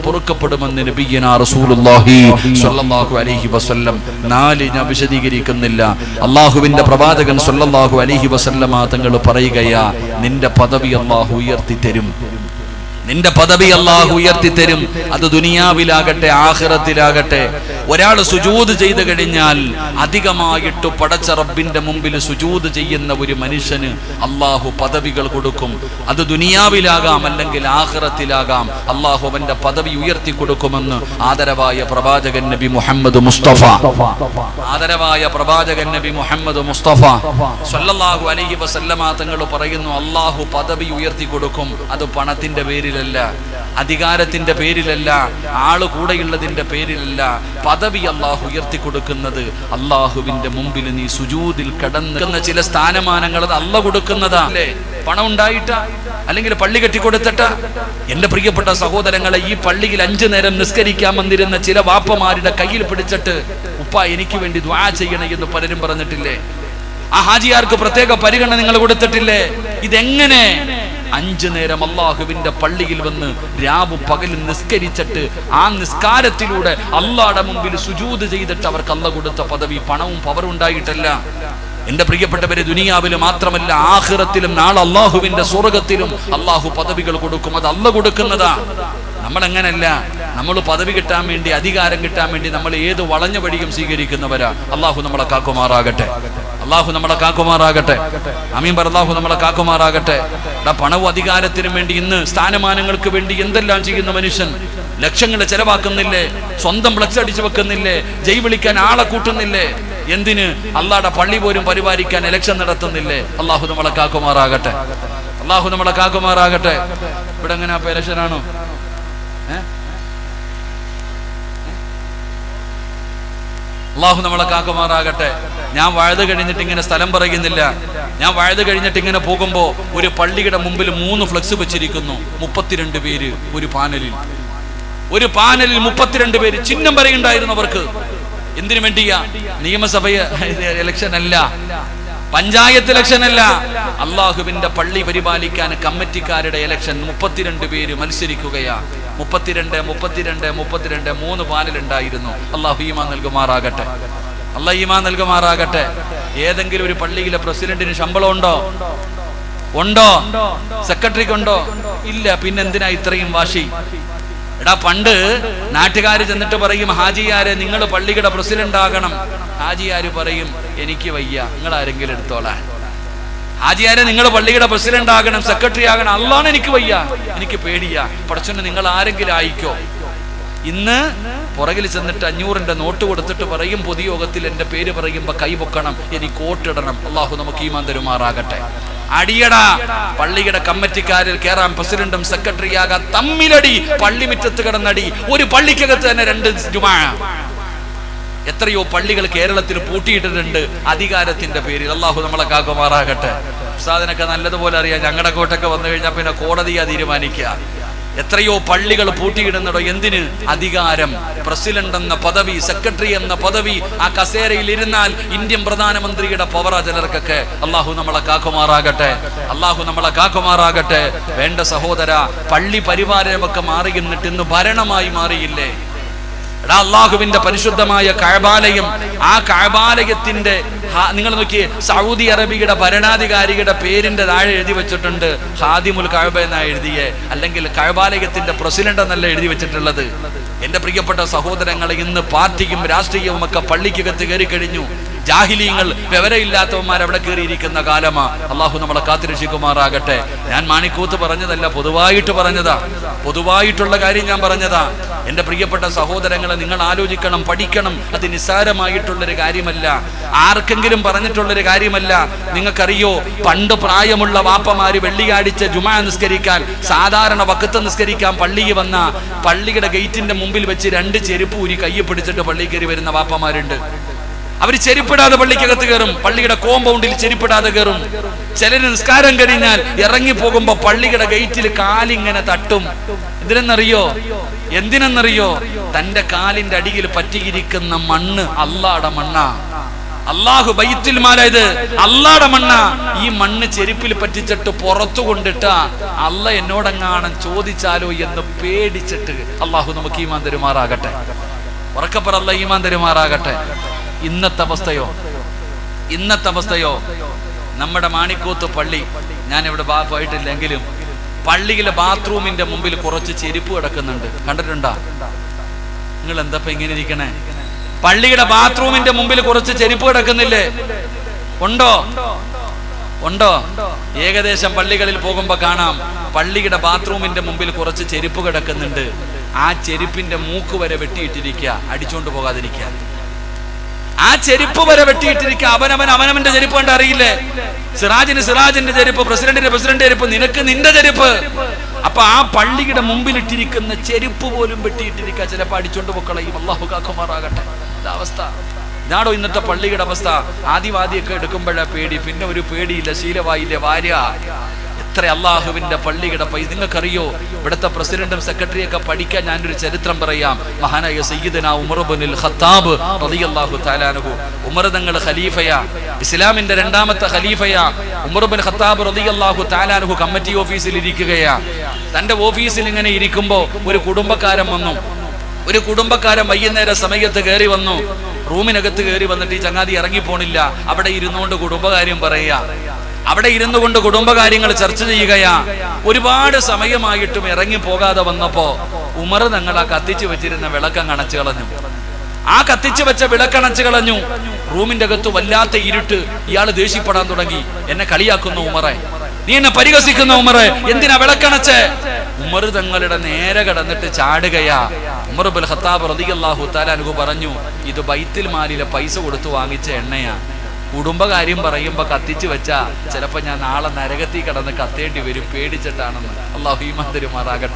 പൊറുക്കപ്പെടുമെന്ന് നബിയനാ റസൂലുള്ളാഹി സ്വല്ലല്ലാഹു അലൈഹി വസല്ലം. 4 ഞാൻ വിശദീകരിക്കുന്നില്ല. അള്ളാഹുവിന്റെ പ്രവാചകൻ സ്വല്ലല്ലാഹു അലൈഹി വസല്ലമ തങ്ങൾ പറയുകയാ, നിന്റെ പദവി അള്ളാഹു ഉയർത്തി തരും, നിന്റെ പദവി അള്ളാഹു ഉയർത്തി തരും. അത് ദുനിയാവിലാകട്ടെ ആഖിറത്തിലാകട്ടെ. ഒരാൾ സുജൂദ് ചെയ്തു കഴിഞ്ഞാൽ അധികമായിട്ട് പടച്ച റബ്ബിന്റെ മുമ്പിൽ സുജൂദ് ചെയ്യുന്ന ഒരു മനുഷ്യന് അള്ളാഹു പദവികൾ കൊടുക്കും. അത് ദുനിയാവിലാകാം അല്ലെങ്കിൽ ആഖിറത്തിലാകാം. അള്ളാഹു അവന്റെ പദവി ഉയർത്തി കൊടുക്കുമെന്ന് ആദരവായ പ്രവാചകൻ നബി മുഹമ്മദ് മുസ്തഫ, ആദരവായ പ്രവാചകൻ നബി മുഹമ്മദ് മുസ്തഫ സല്ലല്ലാഹു അലൈഹി വസല്ലമ തങ്ങൾ പറയുന്നു, അള്ളാഹു പദവി ഉയർത്തി കൊടുക്കും. അത് പണത്തിന്റെ പേരിലല്ല, അധികാരത്തിന്റെ പേരിലല്ല, ആള് കൂടെയുള്ളതിന്റെ പേരിലല്ല. പദവി അള്ളാഹു ഉയർത്തി കൊടുക്കുന്നത് അള്ളാഹുവിന്റെ മുമ്പിൽ നീ സുജൂദിൽ കിടന്ന ചില സ്ഥാനമാനങ്ങൾ അത് അള്ളാഹ് കൊടുക്കുന്നതാ. അല്ലേ, പണം ഉണ്ടായിട്ടാ അല്ലെങ്കിൽ പള്ളി കെട്ടിക്കൊടുത്തിട്ടാ? എന്റെ പ്രിയപ്പെട്ട സഹോദരങ്ങളെ, ഈ പള്ളിയിൽ 5 നേരം നിസ്കരിക്കാൻ വന്നിരുന്ന ചില വാപ്പമാരുടെ കയ്യിൽ പിടിച്ചിട്ട്, ഉപ്പ എനിക്ക് വേണ്ടി ദുആ ചെയ്യണേ എന്ന് പലരും പറഞ്ഞിട്ടില്ലേ? ആ ഹാജിയാർക്ക് പ്രത്യേക പരിഗണന നിങ്ങൾ കൊടുത്തിട്ടില്ലേ? ഇതെങ്ങനെ 5 നേരം അള്ളാഹുവിന്റെ പള്ളിയിൽ വന്ന് രാവും പകലും നിസ്കരിച്ചിട്ട് ആ നിസ്കാരത്തിലൂടെ അള്ളാഹുടെ മുമ്പിൽ സുജൂദ് ചെയ്തിട്ട് അവർക്ക് അള്ളാഹ് കൊടുത്ത പദവി പണവും പവറും ഉണ്ടായിട്ടല്ല. എന്റെ പ്രിയപ്പെട്ടവരെ, ദുനിയാവിൽ മാത്രമല്ല ആഖിറത്തിലും നാളെ അള്ളാഹുവിന്റെ സ്വർഗത്തിലും അള്ളാഹു പദവികൾ കൊടുക്കും. അത് അള്ളാഹ് കൊടുക്കുന്നതാ. നമ്മളെങ്ങനല്ല, നമ്മൾ പദവി കിട്ടാൻ വേണ്ടി, അധികാരം കിട്ടാൻ വേണ്ടി നമ്മൾ ഏത് വളഞ്ഞ വഴിയും സ്വീകരിക്കുന്നവരാ. അള്ളാഹു നമ്മളെ കാക്കുമാറാകട്ടെ, അള്ളാഹു നമ്മളെ കാക്കുമാറാകട്ടെ. ആമീൻ പറ. അള്ളാഹു നമ്മളെ കാക്കുമാറാകട്ടെ. പണവും അധികാരത്തിനും വേണ്ടി ഇന്ന് സ്ഥാനമാനങ്ങൾക്ക് വേണ്ടി എന്തെല്ലാം ചെയ്യുന്ന മനുഷ്യൻ. ലക്ഷങ്ങൾ ചെലവാക്കുന്നില്ലേ? സ്വന്തം ഫ്ലക്സ് അടിച്ചു വെക്കുന്നില്ലേ? ജയ് വിളിക്കാൻ ആളെ കൂട്ടുന്നില്ലേ? എന്തിന്? അള്ളാഹുടെ പള്ളി പോലും പരിപാലിക്കാൻ ഇലക്ഷൻ നടത്തുന്നില്ലേ? അള്ളാഹു നമ്മളെ കാക്കുമാറാകട്ടെ, അള്ളാഹു നമ്മളെ കാക്കുമാറാകട്ടെ. ഇവിടെ എങ്ങനെ അപ്പൊ ഇലക്ഷനാണോ? അള്ളാഹു നമ്മളെ കാക്കുമാറാകട്ടെ. ഞാൻ വഴുത് കഴിഞ്ഞിട്ട് ഇങ്ങനെ സ്ഥലം പറയുന്നില്ല. ഞാൻ വഴുത് കഴിഞ്ഞിട്ട് ഇങ്ങനെ പോകുമ്പോ ഒരു പള്ളിയുടെ മുമ്പിൽ 3 ഫ്ലക്സ് വെച്ചിരിക്കുന്നു. 32 പേര് ഒരു പാനലിൽ, 32 പേര്. ചിഹ്നം പറയുണ്ടായിരുന്നു അവർക്ക്. എന്തിനു വേണ്ടിയാ? നിയമസഭ ഇലക്ഷൻ അല്ല, പഞ്ചായത്ത് ഇലക്ഷൻ അല്ല, അള്ളാഹുവിന്റെ പള്ളി പരിപാലിക്കാൻ കമ്മിറ്റിക്കാരുടെ ഇലക്ഷൻ. 32 പേര് മത്സരിക്കുകയാ. 32 3 പാനലുണ്ടായിരുന്നു. അള്ളാഹു ഈമാൻ നൽകുമാറാകട്ടെ, അള്ളാഹു ഈമാൻ നൽകുമാറാകട്ടെ. ഏതെങ്കിലും ഒരു പള്ളിയിലെ പ്രസിഡന്റിന് ശമ്പളം ഉണ്ടോ? സെക്രട്ടറിക്ക് ഉണ്ടോ? ഇല്ല. പിന്നെന്തിനാ ഇത്രയും വാശി? എടാ, പണ്ട് നാട്ടുകാര് ചെന്നിട്ട് പറയും, ഹാജിയാരെ നിങ്ങൾ പള്ളിയുടെ പ്രസിഡന്റ് ആകണം. ഹാജിയാര് പറയും, എനിക്ക് വയ്യ, നിങ്ങൾ ആരെങ്കിലും എടുത്തോളാൻ. ഹാജിയാരെ നിങ്ങൾ പള്ളിയുടെ പ്രസിഡന്റ് ആകണം, സെക്രട്ടറി ആകണം. അള്ളാണ് എനിക്ക് വയ്യ, എനിക്ക് പേടിയാ. പടച്ചോനെ നിങ്ങൾ ആരെങ്കിലും ആയിക്കോ. ഇന്ന് പുറകിൽ ചെന്നിട്ട് 500-ന്റെ നോട്ട് കൊടുത്തിട്ട് പറയും, പൊതുയോഗത്തിൽ എൻ്റെ പേര് പറയുമ്പോ കൈപൊക്കണം, എനിക്ക് വോട്ടിടണം. അള്ളാഹു നമുക്ക് ഈമാൻ തരുമാറാകട്ടെ. അടിയടാ, പള്ളിയുടെ കമ്മിറ്റിക്കാരിൽ കയറാൻ പ്രസിഡന്റും സെക്രട്ടറിയാകാൻ തമ്മിലടി, പള്ളിമുറ്റത്ത് കിടന്നടി, ഒരു പള്ളിക്കകത്ത് തന്നെ 2 ജുമാ. എത്രയോ പള്ളികൾ കേരളത്തിൽ പൂട്ടിയിട്ടിട്ടുണ്ട് അധികാരത്തിന്റെ പേരിൽ. അള്ളാഹു നമ്മളെ കാക്കുമാറാകട്ടെ. ഉസ്താദിനൊക്കെ നല്ലതുപോലെ അറിയാം, ഞങ്ങളുടെ കോട്ടൊക്കെ വന്നു കഴിഞ്ഞാൽ പിന്നെ കോടതിയാ തീരുമാനിക്കുക. എത്രയോ പള്ളികൾ പൂട്ടിയിടുന്നതോ എന്തിന്? അധികാരം. പ്രസിഡന്റ് എന്ന പദവി, സെക്രട്ടറി എന്ന പദവി, ആ കസേരയിൽ ഇരുന്നാൽ ഇന്ത്യൻ പ്രധാനമന്ത്രിയുടെ പവറ ചിലർക്കൊക്കെ. അള്ളാഹു നമ്മളെ കാക്കുമാറാകട്ടെ, അള്ളാഹു നമ്മളെ കാക്കുമാറാകട്ടെ. വേണ്ട സഹോദര, പള്ളി പരിപാലനമൊക്കെ മാറി എന്നിട്ട് ഇന്ന് ഭരണമായി മാറിയില്ലേ? അള്ളാഹുവിന്റെ പരിശുദ്ധമായ കഅബാലയം, ആ കഅബാലയത്തിന്റെ നിങ്ങൾ നോക്കിയേ, സൗദി അറേബ്യയുടെ ഭരണാധികാരിയുടെ പേരിന്റെ താഴെ എഴുതി വെച്ചിട്ടുണ്ട് ഖാദിമുൽ കഅബ എന്നാ എഴുതിയേ, അല്ലെങ്കിൽ കഅബാലയത്തിന്റെ പ്രസിഡന്റ് എന്നല്ല എഴുതി വെച്ചിട്ടുള്ളത്. എന്റെ പ്രിയപ്പെട്ട സഹോദരങ്ങളെ, ഇന്ന് പാർട്ടിയും രാഷ്ട്രീയവും ഒക്കെ പള്ളിക്കകത്ത് കയറി കഴിഞ്ഞു. ജാഹിലീങ്ങൾ, വിവരമില്ലാത്തവന്മാർ അവിടെ കയറിയിരിക്കുന്ന കാലമാ. അള്ളാഹു നമ്മളെ കാത്തുരക്ഷിക്കുമാറാകട്ടെ. ഞാൻ മാണിക്കൂത്ത് പറഞ്ഞതല്ല, പൊതുവായിട്ട് പറഞ്ഞതാ, പൊതുവായിട്ടുള്ള കാര്യം ഞാൻ പറഞ്ഞതാ. എന്റെ പ്രിയപ്പെട്ട സഹോദരങ്ങളെ, നിങ്ങൾ ആലോചിക്കണം, പഠിക്കണം. അത് നിസ്സാരമായിട്ടുള്ളൊരു കാര്യമല്ല, ആർക്കെങ്കിലും പറഞ്ഞിട്ടുള്ളൊരു കാര്യമല്ല. നിങ്ങൾക്കറിയോ, പണ്ട് പ്രായമുള്ള വാപ്പമാര് വെള്ളിയാഴ്ച ജുമാ നിസ്കരിക്കാൻ, സാധാരണ വഖത്ത് നിസ്കരിക്കാൻ പള്ളിയിൽ വന്ന പള്ളിയുടെ ഗേറ്റിന്റെ മുമ്പിൽ വെച്ച് 2 ചെരുപ്പ് ഊരി കയ്യിൽ പിടിച്ചിട്ട് പള്ളി കയറി വരുന്ന വാപ്പമാരുണ്ട്. അവർ ചെരുപ്പിടാതെ പള്ളിക്കകത്ത് കയറും, പള്ളിയുടെ കോമ്പൗണ്ടിൽ ചെരുപ്പിടാതെ കയറും. ചിലര് നിസ്കാരം കഴിഞ്ഞാൽ ഇറങ്ങി പോകുമ്പോ പള്ളിയുടെ ഗേറ്റിൽ കാലിങ്ങനെ തട്ടും. എന്തിനെന്നറിയോ? തന്റെ കാലിന്റെ അടിയിൽ പറ്റിയിരിക്കുന്ന മണ്ണ് അള്ളാടെ മണ്ണാ. അള്ളാഹു ബൈത്തുൽ മാലായത് അള്ളാടെ മണ്ണാ. ഈ മണ്ണ് ചെരുപ്പിൽ പറ്റിച്ചിട്ട് പുറത്തു കൊണ്ടിട്ടാ അല്ല എന്നോടെങ്ങാനും ചോദിച്ചാലോ എന്ന് പേടിച്ചിട്ട്. അള്ളാഹു നമുക്ക് ഈമാൻ തരുമാറാകട്ടെ. ഉറക്കപ്പറ, അല്ല ഈമാൻ തരുമാറാകട്ടെ. ഇന്നത്തെ അവസ്ഥയോ നമ്മുടെ മാണിക്കൂത്ത് പള്ളി, ഞാൻ ഇവിടെ പോയിട്ടില്ലെങ്കിലും പള്ളിയിലെ ബാത്റൂമിന്റെ മുമ്പിൽ കുറച്ച് ചെരുപ്പ് കിടക്കുന്നുണ്ട്. കണ്ടിട്ടുണ്ടോ? നിങ്ങൾ എന്താ ഇങ്ങനെ ഇരിക്കണേ? പള്ളിയുടെ ബാത്റൂമിന്റെ മുമ്പിൽ കുറച്ച് ചെരുപ്പ് കിടക്കുന്നില്ലേ? ഉണ്ടോ? ഏകദേശം പള്ളികളിൽ പോകുമ്പോ കാണാം, പള്ളിയുടെ ബാത്റൂമിന്റെ മുമ്പിൽ കുറച്ച് ചെരുപ്പ് കിടക്കുന്നുണ്ട്. ആ ചെരുപ്പിന്റെ മൂക്ക് വരെ വെട്ടിയിട്ടിരിക്കുക, അടിച്ചോണ്ട് പോകാതിരിക്കാൻ. ആ ചെരുപ്പ് വരെ വെട്ടിയിട്ടിരിക്കുക. അവനവന്റെ ചെരുപ്പ് കണ്ട് അറിയില്ലേ? സിറാജിന്റെ ചെരുപ്പ്, പ്രസിഡന്റ് ചെരുപ്പ്, നിനക്ക് നിന്റെ ചെരുപ്പ്. അപ്പൊ ആ പള്ളിയുടെ മുമ്പിലിട്ടിരിക്കുന്ന ചെരുപ്പ് പോലും വെട്ടിയിട്ടിരിക്കുക. ചിലപ്പോ അടിച്ചോണ്ട് പൊക്കളയും. അല്ലാഹു കാക്കുമാറാകട്ടെ. അവസ്ഥ ഇതാണോ ഇന്നത്തെ പള്ളിയുടെ അവസ്ഥ? ആദിവാദിയൊക്കെ എടുക്കുമ്പോഴാ പേടി, പിന്നെ ഒരു പേടിയില്ല, ശീലമായില്ലേ ഭാര്യ. എത്ര അള്ളാഹുവിന്റെ പള്ളിയുടെ പൈസ നിങ്ങൾക്കറിയോ? ഇവിടുത്തെ പ്രസിഡന്റും സെക്രട്ടറിയൊക്കെ പഠിക്കാൻ ഞാനൊരു ചരിത്രം പറയാം. മഹാനായ സയ്യിദുനാ ഉമർ ഇബ്നുൽ ഖത്താബ് റളിയല്ലാഹു തആല അൻഹു. ഉമർ തങ്ങൾ ഖലീഫയാ, ഇസ്ലാമിന്റെ 2ാമത്തെ ഖലീഫയാ. ഉമർ ഇബ്നുൽ ഖത്താബ് റളിയല്ലാഹു തആല അൻഹു കമ്മിറ്റി ഓഫീസിൽ ഇരിക്കുകയാ. തന്റെ ഓഫീസിൽ ഇങ്ങനെ ഇരിക്കുമ്പോ ഒരു കുടുംബക്കാരൻ വൈകുന്നേര സമയത്ത് കയറി വന്നു. റൂമിനകത്ത് കയറി വന്നിട്ട് ഈ ചങ്ങാതി ഇറങ്ങിപ്പോണില്ല, അവിടെ ഇരുന്നുകൊണ്ട് കുടുംബകാര്യം പറയുക. അവിടെ ഇരുന്നു കൊണ്ട് കുടുംബകാര്യങ്ങൾ ചർച്ച ചെയ്യുകയാ. ഒരുപാട് സമയമായിട്ടും ഇറങ്ങി പോകാതെ വന്നപ്പോ ഉമർ തങ്ങൾ ആ കത്തിച്ചു വെച്ചിരുന്ന വിളക്കം അണച്ചു കളഞ്ഞു. ആ കത്തിച്ചു വെച്ച വിളക്കണച്ചു കളഞ്ഞു. റൂമിന്റെ അകത്ത് വല്ലാത്ത ഇരുട്ട്. ഇയാള് ദേഷ്യപ്പെടാൻ തുടങ്ങി. എന്നെ കളിയാക്കുന്നു ഉമറെ, നീ എന്നെ പരിഹസിക്കുന്ന ഉമറെ, എന്തിനാ വിളക്കണച്ച്? ഉമർ തങ്ങളുടെ നേരെ കടന്നിട്ട് ചാടുകയാ. ഉമർ ഇബ്നുൽ ഖത്താബ് റളിയല്ലാഹു തആല അൻഹു പറഞ്ഞു, ഇത് ബൈത്തുൽ മാലിലെ പൈസ കൊടുത്തു വാങ്ങിച്ച എണ്ണയാ. കുടുംബകാര്യം പറയുമ്പോ കത്തിച്ചു വെച്ചാ ചിലപ്പോ ഞാൻ നാളെ നരകത്തിൽ കിടന്ന് കത്തേണ്ടി വരും, പേടിച്ചിട്ടാണെന്ന്. അല്ലാഹു ഈമാൻ തരുമാറാകട്ടെ.